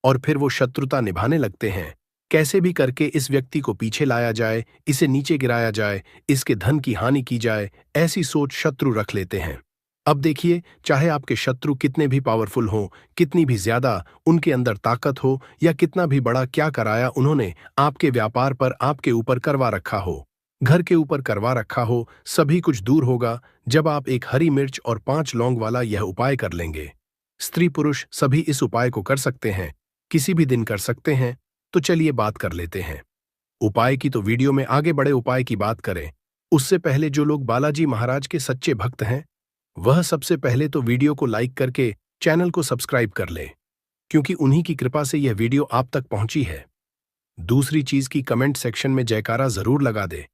और फिर वो शत्रुता निभाने लगते हैं। कैसे भी करके इस व्यक्ति को पीछे लाया जाए, इसे नीचे गिराया जाए, इसके धन की हानि की जाए, ऐसी सोच शत्रु रख लेते हैं। अब देखिए, चाहे आपके शत्रु कितने भी पावरफुल हों, कितनी भी ज्यादा उनके अंदर ताकत हो, या कितना भी बड़ा क्या कराया उन्होंने आपके व्यापार पर, आपके ऊपर करवा रखा हो, घर के ऊपर करवा रखा हो, सभी कुछ दूर होगा जब आप एक हरी मिर्च और 5 लौंग वाला यह उपाय कर लेंगे। स्त्री पुरुष सभी इस उपाय को कर सकते हैं, किसी भी दिन कर सकते हैं। तो चलिए बात कर लेते हैं उपाय की। तो वीडियो में आगे बड़े उपाय की बात करें, उससे पहले जो लोग बालाजी महाराज के सच्चे भक्त हैं, वह सबसे पहले तो वीडियो को लाइक करके चैनल को सब्सक्राइब कर लें, क्योंकि उन्हीं की कृपा से यह वीडियो आप तक पहुंची है। दूसरी चीज की कमेंट सेक्शन में जयकारा जरूर लगा दे,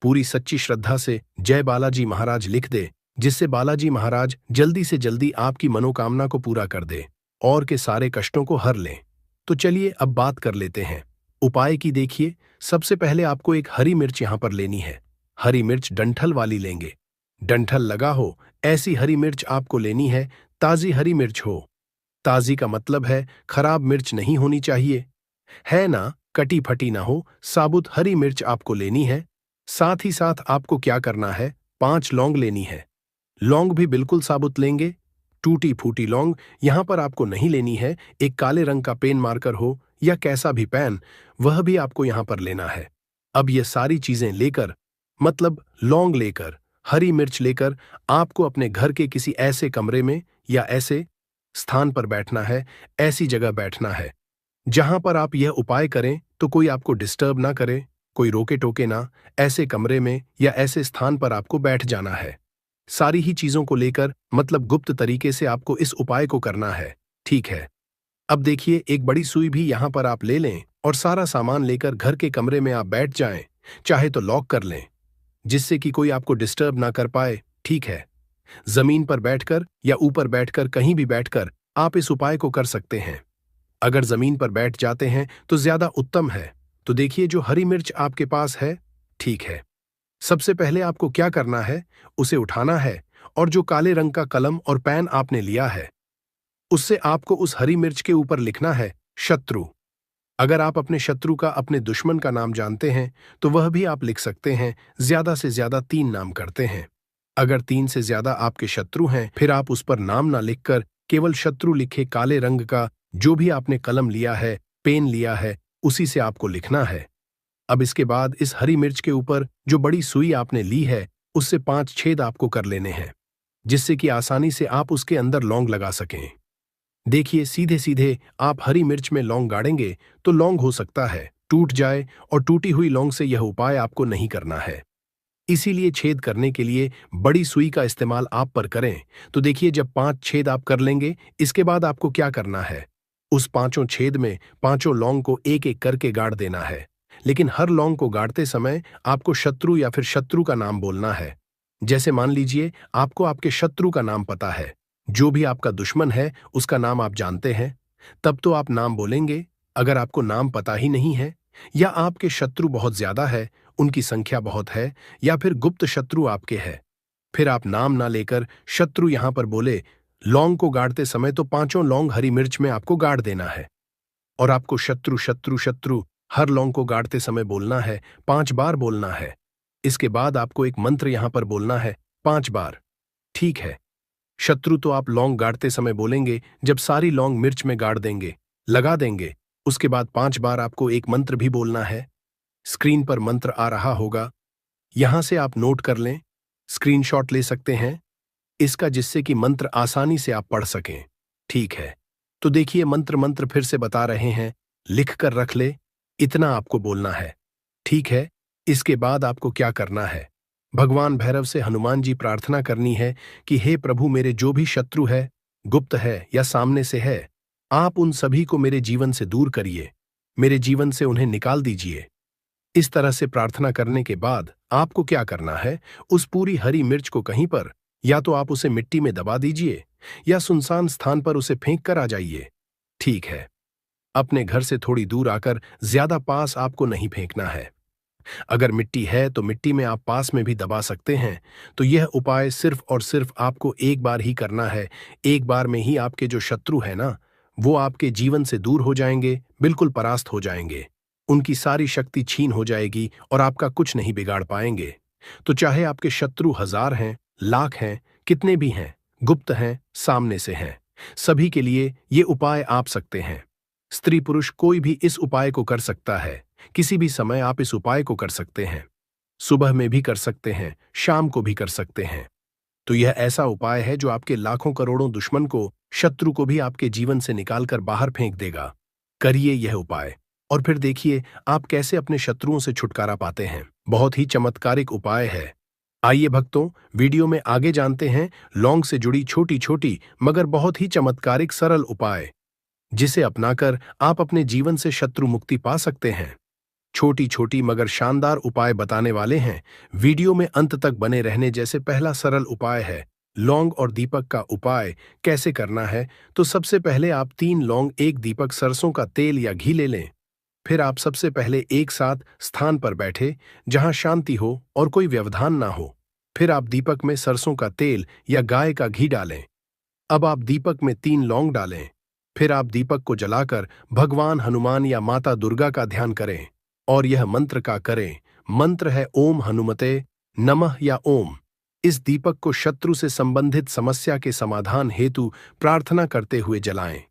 पूरी सच्ची श्रद्धा से जय बालाजी महाराज लिख दे, जिससे बालाजी महाराज जल्दी से जल्दी आपकी मनोकामना को पूरा कर दे और के सारे कष्टों को हर लें। तो चलिए अब बात कर लेते हैं उपाय की। देखिए, सबसे पहले आपको एक हरी मिर्च यहां पर लेनी है। हरी मिर्च डंठल वाली लेंगे, डंठल लगा हो ऐसी हरी मिर्च आपको लेनी है। ताजी हरी मिर्च हो, ताजी का मतलब है खराब मिर्च नहीं होनी चाहिए, है ना, कटी फटी ना हो, साबुत हरी मिर्च आपको लेनी है। साथ ही साथ आपको क्या करना है, 5 लौंग लेनी है। लौंग भी बिल्कुल साबुत लेंगे, टूटी फूटी लौंग यहां पर आपको नहीं लेनी है। एक काले रंग का पेन मार्कर हो या कैसा भी पेन, वह भी आपको यहां पर लेना है। अब ये सारी चीजें लेकर, मतलब लौंग लेकर, हरी मिर्च लेकर, आपको अपने घर के किसी ऐसे कमरे में या ऐसे स्थान पर बैठना है, ऐसी जगह बैठना है जहां पर आप यह उपाय करें तो कोई आपको डिस्टर्ब ना करे, कोई रोके टोके ना। ऐसे कमरे में या ऐसे स्थान पर आपको बैठ जाना है। सारी ही चीजों को लेकर, मतलब गुप्त तरीके से आपको इस उपाय को करना है, ठीक है। अब देखिए, एक बड़ी सुई भी यहां पर आप ले लें और सारा सामान लेकर घर के कमरे में आप बैठ जाएं। चाहे तो लॉक कर लें, जिससे कि कोई आपको डिस्टर्ब ना कर पाए, ठीक है। जमीन पर बैठकर या ऊपर बैठकर, कहीं भी बैठकर आप इस उपाय को कर सकते हैं। अगर जमीन पर बैठ जाते हैं तो ज्यादा उत्तम है, तो देखिए जो हरी मिर्च आपके पास है, ठीक है। सबसे पहले आपको क्या करना है, उसे उठाना है और जो काले रंग का कलम और पेन आपने लिया है, उससे आपको उस हरी मिर्च के ऊपर लिखना है शत्रु। अगर आप अपने शत्रु का, अपने दुश्मन का नाम जानते हैं तो वह भी आप लिख सकते हैं। ज्यादा से ज्यादा 3 नाम करते हैं। अगर 3 से ज्यादा आपके शत्रु हैं, फिर आप उस पर नाम ना लिखकर केवल शत्रु लिखे काले रंग का जो भी आपने कलम लिया है, पेन लिया है, उसी से आपको लिखना है। अब इसके बाद इस हरी मिर्च के ऊपर जो बड़ी सुई आपने ली है, उससे 5 छेद आपको कर लेने हैं, जिससे कि आसानी से आप उसके अंदर लौंग लगा सकें। देखिए सीधे सीधे आप हरी मिर्च में लौंग गाड़ेंगे तो लौंग हो सकता है टूट जाए, और टूटी हुई लौंग से यह उपाय आपको नहीं करना है। इसीलिए छेद करने के लिए बड़ी सुई का इस्तेमाल आप पर करें। तो देखिए जब 5 छेद आप कर लेंगे, इसके बाद आपको क्या करना है, उस 5 छेद में 5 लौंग को एक एक करके गाड़ देना है। लेकिन हर लौंग को गाड़ते समय आपको शत्रु या फिर शत्रु का नाम बोलना है। जैसे मान लीजिए आपको आपके शत्रु का नाम पता है, जो भी आपका दुश्मन है उसका नाम आप जानते हैं, तब तो आप नाम बोलेंगे। अगर आपको नाम पता ही नहीं है, या आपके शत्रु बहुत ज्यादा है, उनकी संख्या बहुत है, या फिर गुप्त शत्रु आपके है, फिर आप नाम ना लेकर शत्रु यहां पर बोले। लौंग को गाड़ते समय तो 5 लौंग हरी मिर्च में आपको गाड़ देना है, और आपको शत्रु शत्रु शत्रु हर लौंग को गाड़ते समय बोलना है, 5 बार बोलना है। इसके बाद आपको एक मंत्र यहां पर बोलना है 5 बार। ठीक है, शत्रु तो आप लौंग गाड़ते समय बोलेंगे, जब सारी लौंग मिर्च में गाड़ देंगे, लगा देंगे, उसके बाद 5 बार आपको एक मंत्र भी बोलना है। स्क्रीन पर मंत्र आ रहा होगा, यहां से आप नोट कर लें, स्क्रीनशॉट ले सकते हैं इसका, जिससे कि मंत्र आसानी से आप पढ़ सकें। ठीक है, तो देखिए मंत्र फिर से बता रहे हैं, लिख कर रख ले, इतना आपको बोलना है। ठीक है, इसके बाद आपको क्या करना है, भगवान भैरव से हनुमान जी प्रार्थना करनी है कि हे प्रभु, मेरे जो भी शत्रु है, गुप्त है या सामने से है, आप उन सभी को मेरे जीवन से दूर करिए, मेरे जीवन से उन्हें निकाल दीजिए। इस तरह से प्रार्थना करने के बाद आपको क्या करना है, उस पूरी हरी मिर्च को कहीं पर, या तो आप उसे मिट्टी में दबा दीजिए या सुनसान स्थान पर उसे फेंक कर आ जाइए। ठीक है, अपने घर से थोड़ी दूर आकर, ज्यादा पास आपको नहीं फेंकना है। अगर मिट्टी है तो मिट्टी में आप पास में भी दबा सकते हैं। तो यह उपाय सिर्फ और सिर्फ आपको एक बार ही करना है। एक बार में ही आपके जो शत्रु है ना, वो आपके जीवन से दूर हो जाएंगे, बिल्कुल परास्त हो जाएंगे, उनकी सारी शक्ति छीन हो जाएगी और आपका कुछ नहीं बिगाड़ पाएंगे। तो चाहे आपके शत्रु 1000 हैं, लाख हैं, कितने भी हैं, गुप्त हैं, सामने से हैं, सभी के लिए ये उपाय आप सकते हैं। स्त्री पुरुष कोई भी इस उपाय को कर सकता है। किसी भी समय आप इस उपाय को कर सकते हैं। सुबह में भी कर सकते हैं, शाम को भी कर सकते हैं। तो यह ऐसा उपाय है जो आपके लाखों करोड़ों दुश्मन को, शत्रु को भी आपके जीवन से निकालकर बाहर फेंक देगा। करिए यह उपाय और फिर देखिए आप कैसे अपने शत्रुओं से छुटकारा पाते हैं। बहुत ही चमत्कारिक उपाय है। आइए भक्तों, वीडियो में आगे जानते हैं लौंग से जुड़ी छोटी छोटी मगर बहुत ही चमत्कारिक सरल उपाय, जिसे अपनाकर आप अपने जीवन से शत्रु मुक्ति पा सकते हैं। छोटी छोटी मगर शानदार उपाय बताने वाले हैं। वीडियो में अंत तक बने रहने। जैसे पहला सरल उपाय है लौंग और दीपक का उपाय कैसे करना है। तो सबसे पहले आप 3 लौंग, 1 दीपक सरसों का तेल या घी ले लें। फिर आप सबसे पहले एक साथ स्थान पर बैठे जहां शांति हो और कोई व्यवधान ना हो। फिर आप दीपक में सरसों का तेल या गाय का घी डालें। अब आप दीपक में 3 लौंग डालें। फिर आप दीपक को जलाकर भगवान हनुमान या माता दुर्गा का ध्यान करें और यह मंत्र का करें। मंत्र है ओम हनुमते नमः या ओम। इस दीपक को शत्रु से संबंधित समस्या के समाधान हेतु प्रार्थना करते हुए जलाएं।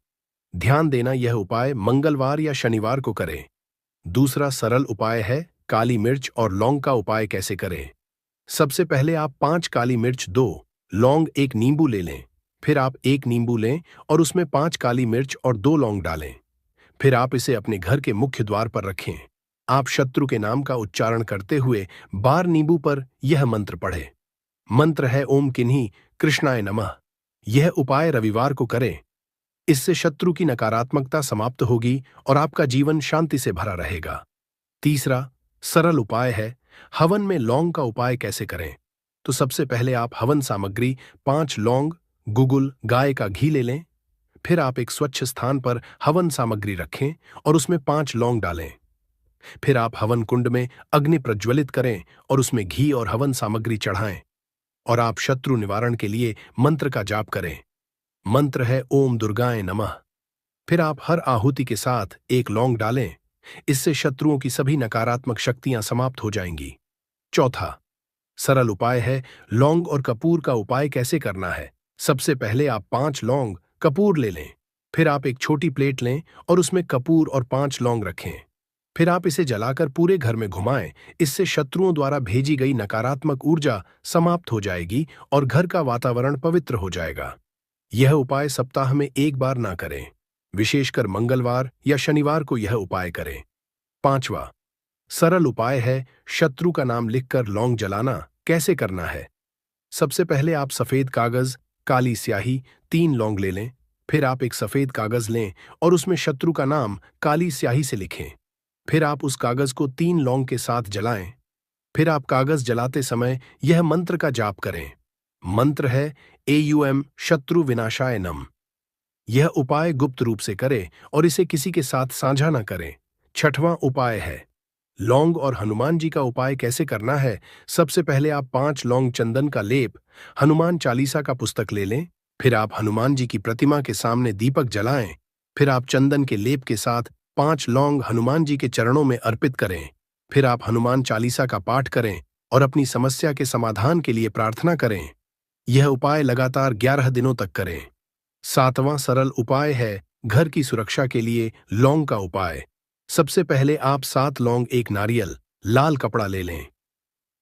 ध्यान देना, यह उपाय मंगलवार या शनिवार को करें। दूसरा सरल उपाय है काली मिर्च और लौंग का उपाय कैसे करें। सबसे पहले आप 5 काली मिर्च, 2 लौंग, 1 नींबू ले लें। फिर आप 1 नींबू लें और उसमें 5 काली मिर्च और 2 लौंग डालें। फिर आप इसे अपने घर के मुख्य द्वार पर रखें। आप शत्रु के नाम का उच्चारण करते हुए बार नींबू पर यह मंत्र पढ़ें। मंत्र है ओम किन्हीं कृष्णाय नमः। यह उपाय रविवार को करें। इससे शत्रु की नकारात्मकता समाप्त होगी और आपका जीवन शांति से भरा रहेगा। तीसरा सरल उपाय है हवन में लौंग का उपाय कैसे करें। तो सबसे पहले आप हवन सामग्री 5 लौंग, गुगुल, गाय का घी ले लें। फिर आप एक स्वच्छ स्थान पर हवन सामग्री रखें और उसमें 5 लौंग डालें। फिर आप हवन कुंड में अग्नि प्रज्वलित करें और उसमें घी और हवन सामग्री चढ़ाएं। और आप शत्रु निवारण के लिए मंत्र का जाप करें। मंत्र है ओम दुर्गाए नमः। फिर आप हर आहुति के साथ एक लौंग डालें। इससे शत्रुओं की सभी नकारात्मक शक्तियां समाप्त हो जाएंगी। चौथा सरल उपाय है लौंग और कपूर का उपाय कैसे करना है। सबसे पहले आप 5 लौंग कपूर ले लें। फिर आप एक छोटी प्लेट लें और उसमें कपूर और 5 लौंग रखें। फिर आप इसे जलाकर पूरे घर में घुमाएं। इससे शत्रुओं द्वारा भेजी गई नकारात्मक ऊर्जा समाप्त हो जाएगी और घर का वातावरण पवित्र हो जाएगा। यह उपाय सप्ताह में एक बार ना करें, विशेषकर मंगलवार या शनिवार को यह उपाय करें। पांचवा सरल उपाय है शत्रु का नाम लिखकर लौंग जलाना। कैसे करना है। सबसे पहले आप सफेद कागज, काली स्याही, 3 लौंग ले लें। फिर आप एक सफेद कागज लें और उसमें शत्रु का नाम काली स्याही से लिखें। फिर आप उस कागज को 3 लौंग के साथ जलाएं। फिर आप कागज जलाते समय यह मंत्र का जाप करें। मंत्र है एयूएम शत्रु विनाशाय नम। यह उपाय गुप्त रूप से करें और इसे किसी के साथ साझा न करें। छठवां उपाय है लौंग और हनुमान जी का उपाय कैसे करना है। सबसे पहले आप 5 लौंग चंदन का लेप, हनुमान चालीसा का पुस्तक ले लें। फिर आप हनुमान जी की प्रतिमा के सामने दीपक जलाएं। फिर आप चंदन के लेप के साथ 5 लौंग हनुमान जी के चरणों में अर्पित करें। फिर आप हनुमान चालीसा का पाठ करें और अपनी समस्या के समाधान के लिए प्रार्थना करें। यह उपाय लगातार 11 दिनों तक करें। 7वां सरल उपाय है घर की सुरक्षा के लिए लौंग का उपाय। सबसे पहले आप 7 लौंग, एक नारियल, लाल कपड़ा ले लें।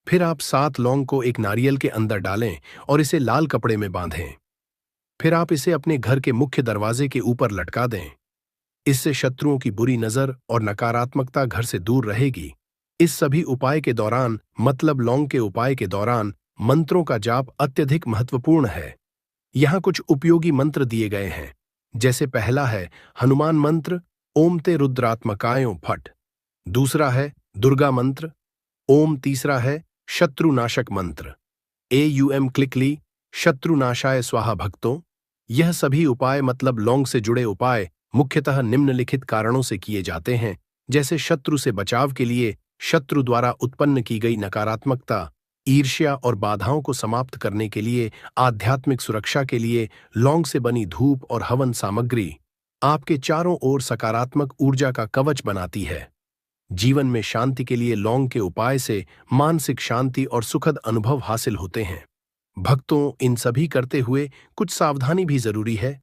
फिर आप 7 लौंग को एक नारियल के अंदर डालें और इसे लाल कपड़े में बांधें। फिर आप इसे अपने घर के मुख्य दरवाजे के ऊपर लटका दें। इससे शत्रुओं की बुरी नजर और नकारात्मकता घर से दूर रहेगी। इस सभी उपाय के दौरान, मतलब लौंग के उपाय के दौरान, मंत्रों का जाप अत्यधिक महत्वपूर्ण है। यहाँ कुछ उपयोगी मंत्र दिए गए हैं। जैसे पहला है हनुमान मंत्र ओम ते रुद्रात्मकायों फट। दूसरा है दुर्गा मंत्र ओम। तीसरा है शत्रुनाशक मंत्र एयूएम क्लिकली शत्रुनाशाय स्वाहा भक्तों। यह सभी उपाय, मतलब लौंग से जुड़े उपाय, मुख्यतः निम्नलिखित कारणों से किए जाते हैं, जैसे शत्रु से बचाव के लिए, शत्रु द्वारा उत्पन्न की गई नकारात्मकता, ईर्ष्या और बाधाओं को समाप्त करने के लिए, आध्यात्मिक सुरक्षा के लिए, लौंग से बनी धूप और हवन सामग्री आपके चारों ओर सकारात्मक ऊर्जा का कवच बनाती है। जीवन में शांति के लिए लौंग के उपाय से मानसिक शांति और सुखद अनुभव हासिल होते हैं। भक्तों, इन सभी करते हुए कुछ सावधानी भी जरूरी है,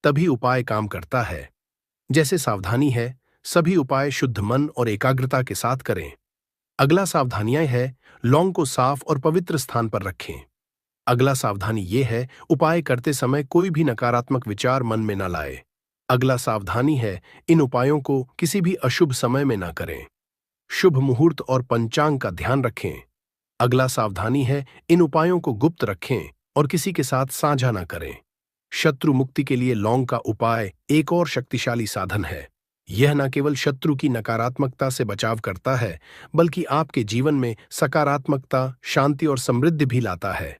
तभी उपाय काम करता है। जैसे सावधानी है, सभी उपाय शुद्ध मन और एकाग्रता के साथ करें। अगला सावधानियां है लौंग को साफ और पवित्र स्थान पर रखें। अगला सावधानी ये है उपाय करते समय कोई भी नकारात्मक विचार मन में न लाए। अगला सावधानी है इन उपायों को किसी भी अशुभ समय में न करें। शुभ मुहूर्त और पंचांग का ध्यान रखें। अगला सावधानी है इन उपायों को गुप्त रखें और किसी के साथ साझा न करें। शत्रु मुक्ति के लिए लौंग का उपाय एक और शक्तिशाली साधन है। यह न केवल शत्रु की नकारात्मकता से बचाव करता है, बल्कि आपके जीवन में सकारात्मकता, शांति और समृद्धि भी लाता है।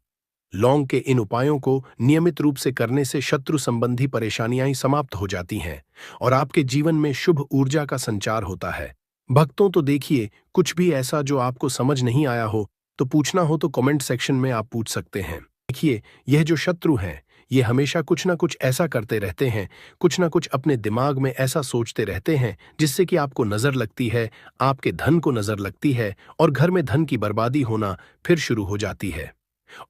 लौंग के इन उपायों को नियमित रूप से करने से शत्रु संबंधी परेशानियां समाप्त हो जाती हैं और आपके जीवन में शुभ ऊर्जा का संचार होता है। भक्तों, तो देखिए, कुछ भी ऐसा जो आपको समझ नहीं आया हो तो पूछना हो तो कमेंट सेक्शन में आप पूछ सकते हैं। देखिए, यह जो शत्रु हैं, ये हमेशा कुछ ना कुछ ऐसा करते रहते हैं, कुछ ना कुछ अपने दिमाग में ऐसा सोचते रहते हैं जिससे कि आपको नजर लगती है, आपके धन को नजर लगती है और घर में धन की बर्बादी होना फिर शुरू हो जाती है।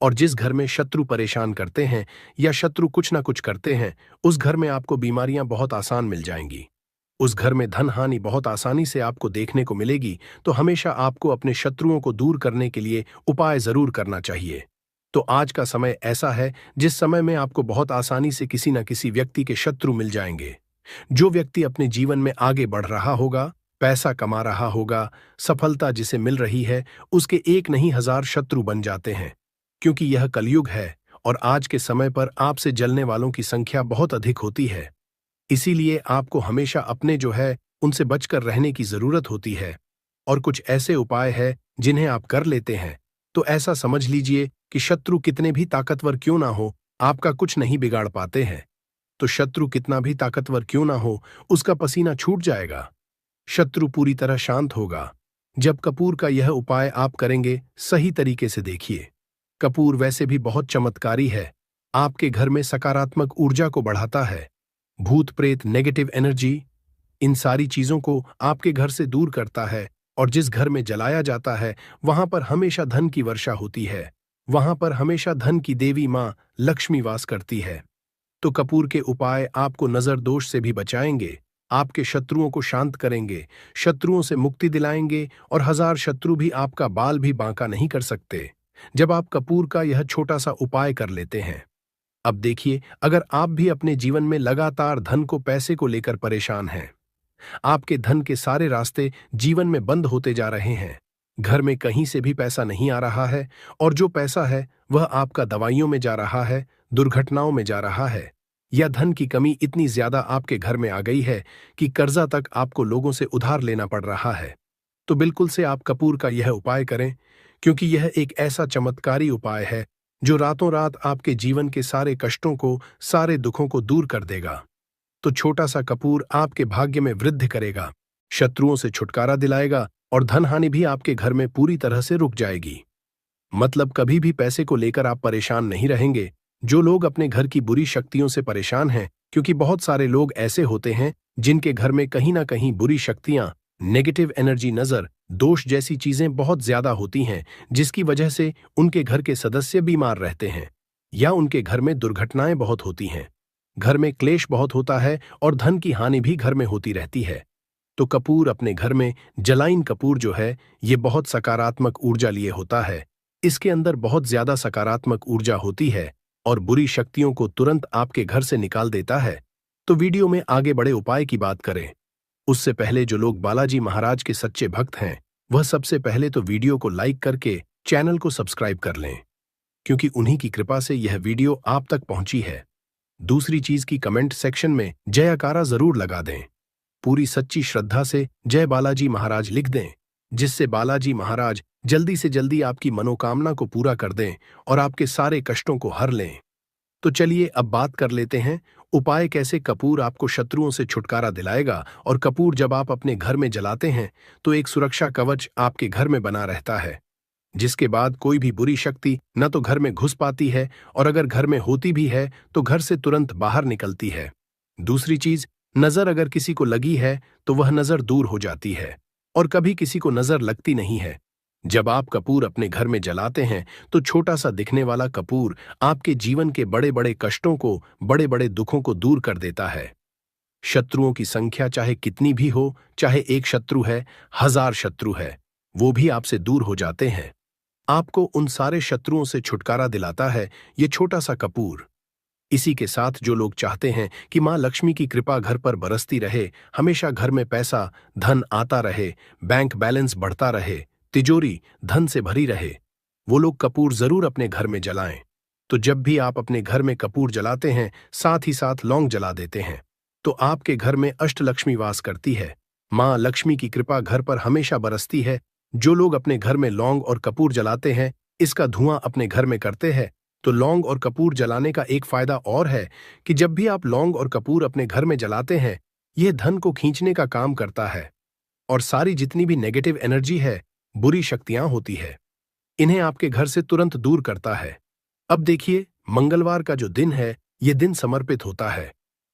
और जिस घर में शत्रु परेशान करते हैं या शत्रु कुछ ना कुछ करते हैं, उस घर में आपको बीमारियां बहुत आसान मिल जाएंगी। उस घर में धन हानि बहुत आसानी से आपको देखने को मिलेगी। तो हमेशा आपको अपने शत्रुओं को दूर करने के लिए उपाय जरूर करना चाहिए। तो आज का समय ऐसा है जिस समय में आपको बहुत आसानी से किसी न किसी व्यक्ति के शत्रु मिल जाएंगे। जो व्यक्ति अपने जीवन में आगे बढ़ रहा होगा, पैसा कमा रहा होगा, सफलता जिसे मिल रही है, उसके 1 नहीं 1000 शत्रु बन जाते हैं। क्योंकि यह कलयुग है और आज के समय पर आपसे जलने वालों की संख्या बहुत अधिक होती है। इसीलिए आपको हमेशा अपने जो है उनसे बचकर रहने की जरूरत होती है। और कुछ ऐसे उपाय हैं जिन्हें आप कर लेते हैं तो ऐसा समझ लीजिए कि शत्रु कितने भी ताकतवर क्यों ना हो, आपका कुछ नहीं बिगाड़ पाते हैं। तो शत्रु कितना भी ताकतवर क्यों ना हो, उसका पसीना छूट जाएगा। शत्रु पूरी तरह शांत होगा। जब कपूर का यह उपाय आप करेंगे, सही तरीके से देखिए। कपूर वैसे भी बहुत चमत्कारी है। आपके घर में सकारात्मक ऊर्जा को बढ़ाता है। भूत प्रेत, नेगेटिव एनर्जी, इन सारी चीजों को आपके घर से दूर करता है। और जिस घर में जलाया जाता है, वहां पर हमेशा धन की वर्षा होती है। वहां पर हमेशा धन की देवी मां लक्ष्मी वास करती है। तो कपूर के उपाय आपको नजर दोष से भी बचाएंगे, आपके शत्रुओं को शांत करेंगे, शत्रुओं से मुक्ति दिलाएंगे, और 1000 शत्रु भी आपका बाल भी बांका नहीं कर सकते जब आप कपूर का यह छोटा सा उपाय कर लेते हैं। अब देखिए, अगर आप भी अपने जीवन में लगातार धन को, पैसे को लेकर परेशान हैं, आपके धन के सारे रास्ते जीवन में बंद होते जा रहे हैं, घर में कहीं से भी पैसा नहीं आ रहा है, और जो पैसा है वह आपका दवाइयों में जा रहा है, दुर्घटनाओं में जा रहा है, या धन की कमी इतनी ज्यादा आपके घर में आ गई है कि कर्जा तक आपको लोगों से उधार लेना पड़ रहा है, तो बिल्कुल से आप कपूर का यह उपाय करें, क्योंकि यह एक ऐसा चमत्कारी उपाय है जो रातों रात आपके जीवन के सारे कष्टों को, सारे दुखों को दूर कर देगा। तो छोटा सा कपूर आपके भाग्य में वृद्धि करेगा, शत्रुओं से छुटकारा दिलाएगा, और धन हानि भी आपके घर में पूरी तरह से रुक जाएगी। मतलब कभी भी पैसे को लेकर आप परेशान नहीं रहेंगे। जो लोग अपने घर की बुरी शक्तियों से परेशान हैं, क्योंकि बहुत सारे लोग ऐसे होते हैं जिनके घर में कहीं ना कहीं बुरी शक्तियां, नेगेटिव एनर्जी, नजर दोष जैसी चीजें बहुत ज्यादा होती हैं, जिसकी वजह से उनके घर के सदस्य बीमार रहते हैं, या उनके घर में दुर्घटनाएं बहुत होती हैं, घर में क्लेश बहुत होता है, और धन की हानि भी घर में होती रहती है। तो कपूर अपने घर में, जलाइन कपूर जो है, ये बहुत सकारात्मक ऊर्जा लिए होता है। इसके अंदर बहुत ज्यादा सकारात्मक ऊर्जा होती है और बुरी शक्तियों को तुरंत आपके घर से निकाल देता है। तो वीडियो में आगे बड़े उपाय की बात करें, उससे पहले जो लोग बालाजी महाराज के सच्चे भक्त हैं, वह सबसे पहले तो वीडियो को लाइक करके चैनल को सब्सक्राइब कर लें, क्योंकि उन्हीं की कृपा से यह वीडियो आप तक पहुंची है। दूसरी चीज की कमेंट सेक्शन में जयकारा जरूर लगा दें। पूरी सच्ची श्रद्धा से जय बालाजी महाराज लिख दें, जिससे बालाजी महाराज जल्दी से जल्दी आपकी मनोकामना को पूरा कर दें और आपके सारे कष्टों को हर लें। तो चलिए अब बात कर लेते हैं उपाय कैसे कपूर आपको शत्रुओं से छुटकारा दिलाएगा। और कपूर जब आप अपने घर में जलाते हैं तो एक सुरक्षा कवच आपके घर में बना रहता है, जिसके बाद कोई भी बुरी शक्ति न तो घर में घुस पाती है, और अगर घर में होती भी है तो घर से तुरंत बाहर निकलती है। दूसरी चीज, नजर अगर किसी को लगी है तो वह नजर दूर हो जाती है, और कभी किसी को नजर लगती नहीं है। जब आप कपूर अपने घर में जलाते हैं तो छोटा सा दिखने वाला कपूर आपके जीवन के बड़े बड़े कष्टों को, बड़े बड़े दुखों को दूर कर देता है। शत्रुओं की संख्या चाहे कितनी भी हो, चाहे एक शत्रु है, 1000 शत्रु है, वो भी आपसे दूर हो जाते हैं। आपको उन सारे शत्रुओं से छुटकारा दिलाता है ये छोटा सा कपूर। इसी के साथ जो लोग चाहते हैं कि मां लक्ष्मी की कृपा घर पर बरसती रहे, हमेशा घर में पैसा, धन आता रहे, बैंक बैलेंस बढ़ता रहे, तिजोरी धन से भरी रहे, वो लोग कपूर जरूर अपने घर में जलाएं। तो जब भी आप अपने घर में कपूर जलाते हैं, साथ ही साथ लौंग जला देते हैं, तो आपके घर में अष्टलक्ष्मी वास करती है। मां लक्ष्मी की कृपा घर पर हमेशा बरसती है। जो लोग अपने घर में लौंग और कपूर जलाते हैं, इसका धुआं अपने घर में करते हैं, तो लौंग और कपूर जलाने का एक फायदा और है कि जब भी आप लौंग और कपूर अपने घर में जलाते हैं, यह धन को खींचने का काम करता है, और सारी जितनी भी नेगेटिव एनर्जी है, बुरी शक्तियां होती है, इन्हें आपके घर से तुरंत दूर करता है। अब देखिए, मंगलवार का जो दिन है, यह दिन समर्पित होता है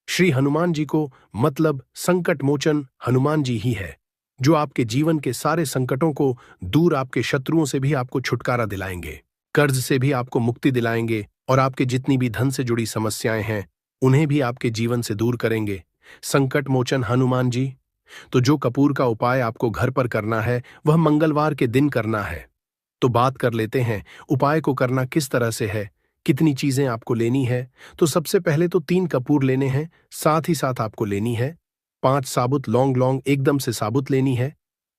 श्री हनुमान जी को, मतलब संकट मोचन हनुमान जी ही है, जो आपके जीवन के सारे संकटों को दूर, आपके शत्रुओं से भी आपको छुटकारा दिलाएंगे, कर्ज से भी आपको मुक्ति दिलाएंगे, और आपके जितनी भी धन से जुड़ी समस्याएं हैं उन्हें भी आपके जीवन से दूर करेंगे संकट मोचन हनुमान जी। तो जो कपूर का उपाय आपको घर पर करना है, वह मंगलवार के दिन करना है। तो बात कर लेते हैं उपाय को करना किस तरह से है, कितनी चीजें आपको लेनी है। तो सबसे पहले तो 3 कपूर लेने हैं, साथ ही साथ आपको लेनी है 5 साबुत लौंग एकदम से साबुत लेनी है,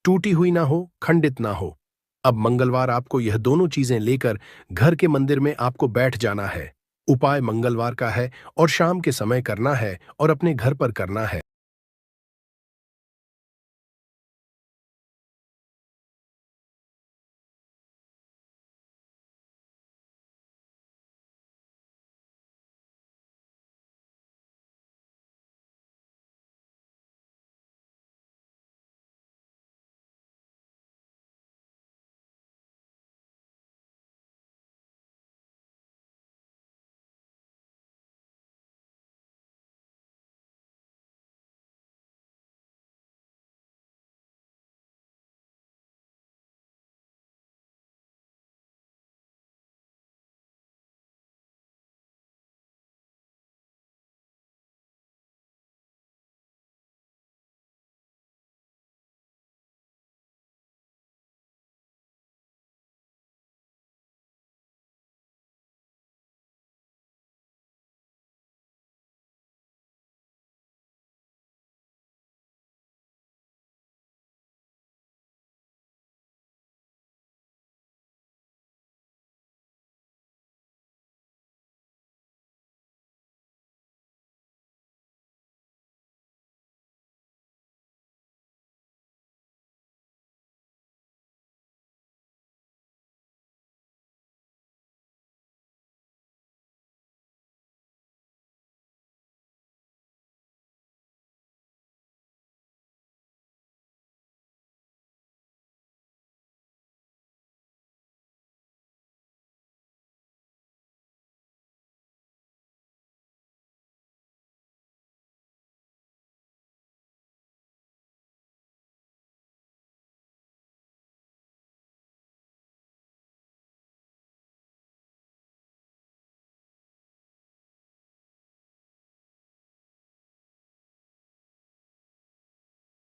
टूटी हुई ना हो, खंडित ना हो। अब मंगलवार आपको यह दोनों चीजें लेकर घर के मंदिर में आपको बैठ जाना है। उपाय मंगलवार का है और शाम के समय करना है और अपने घर पर करना है।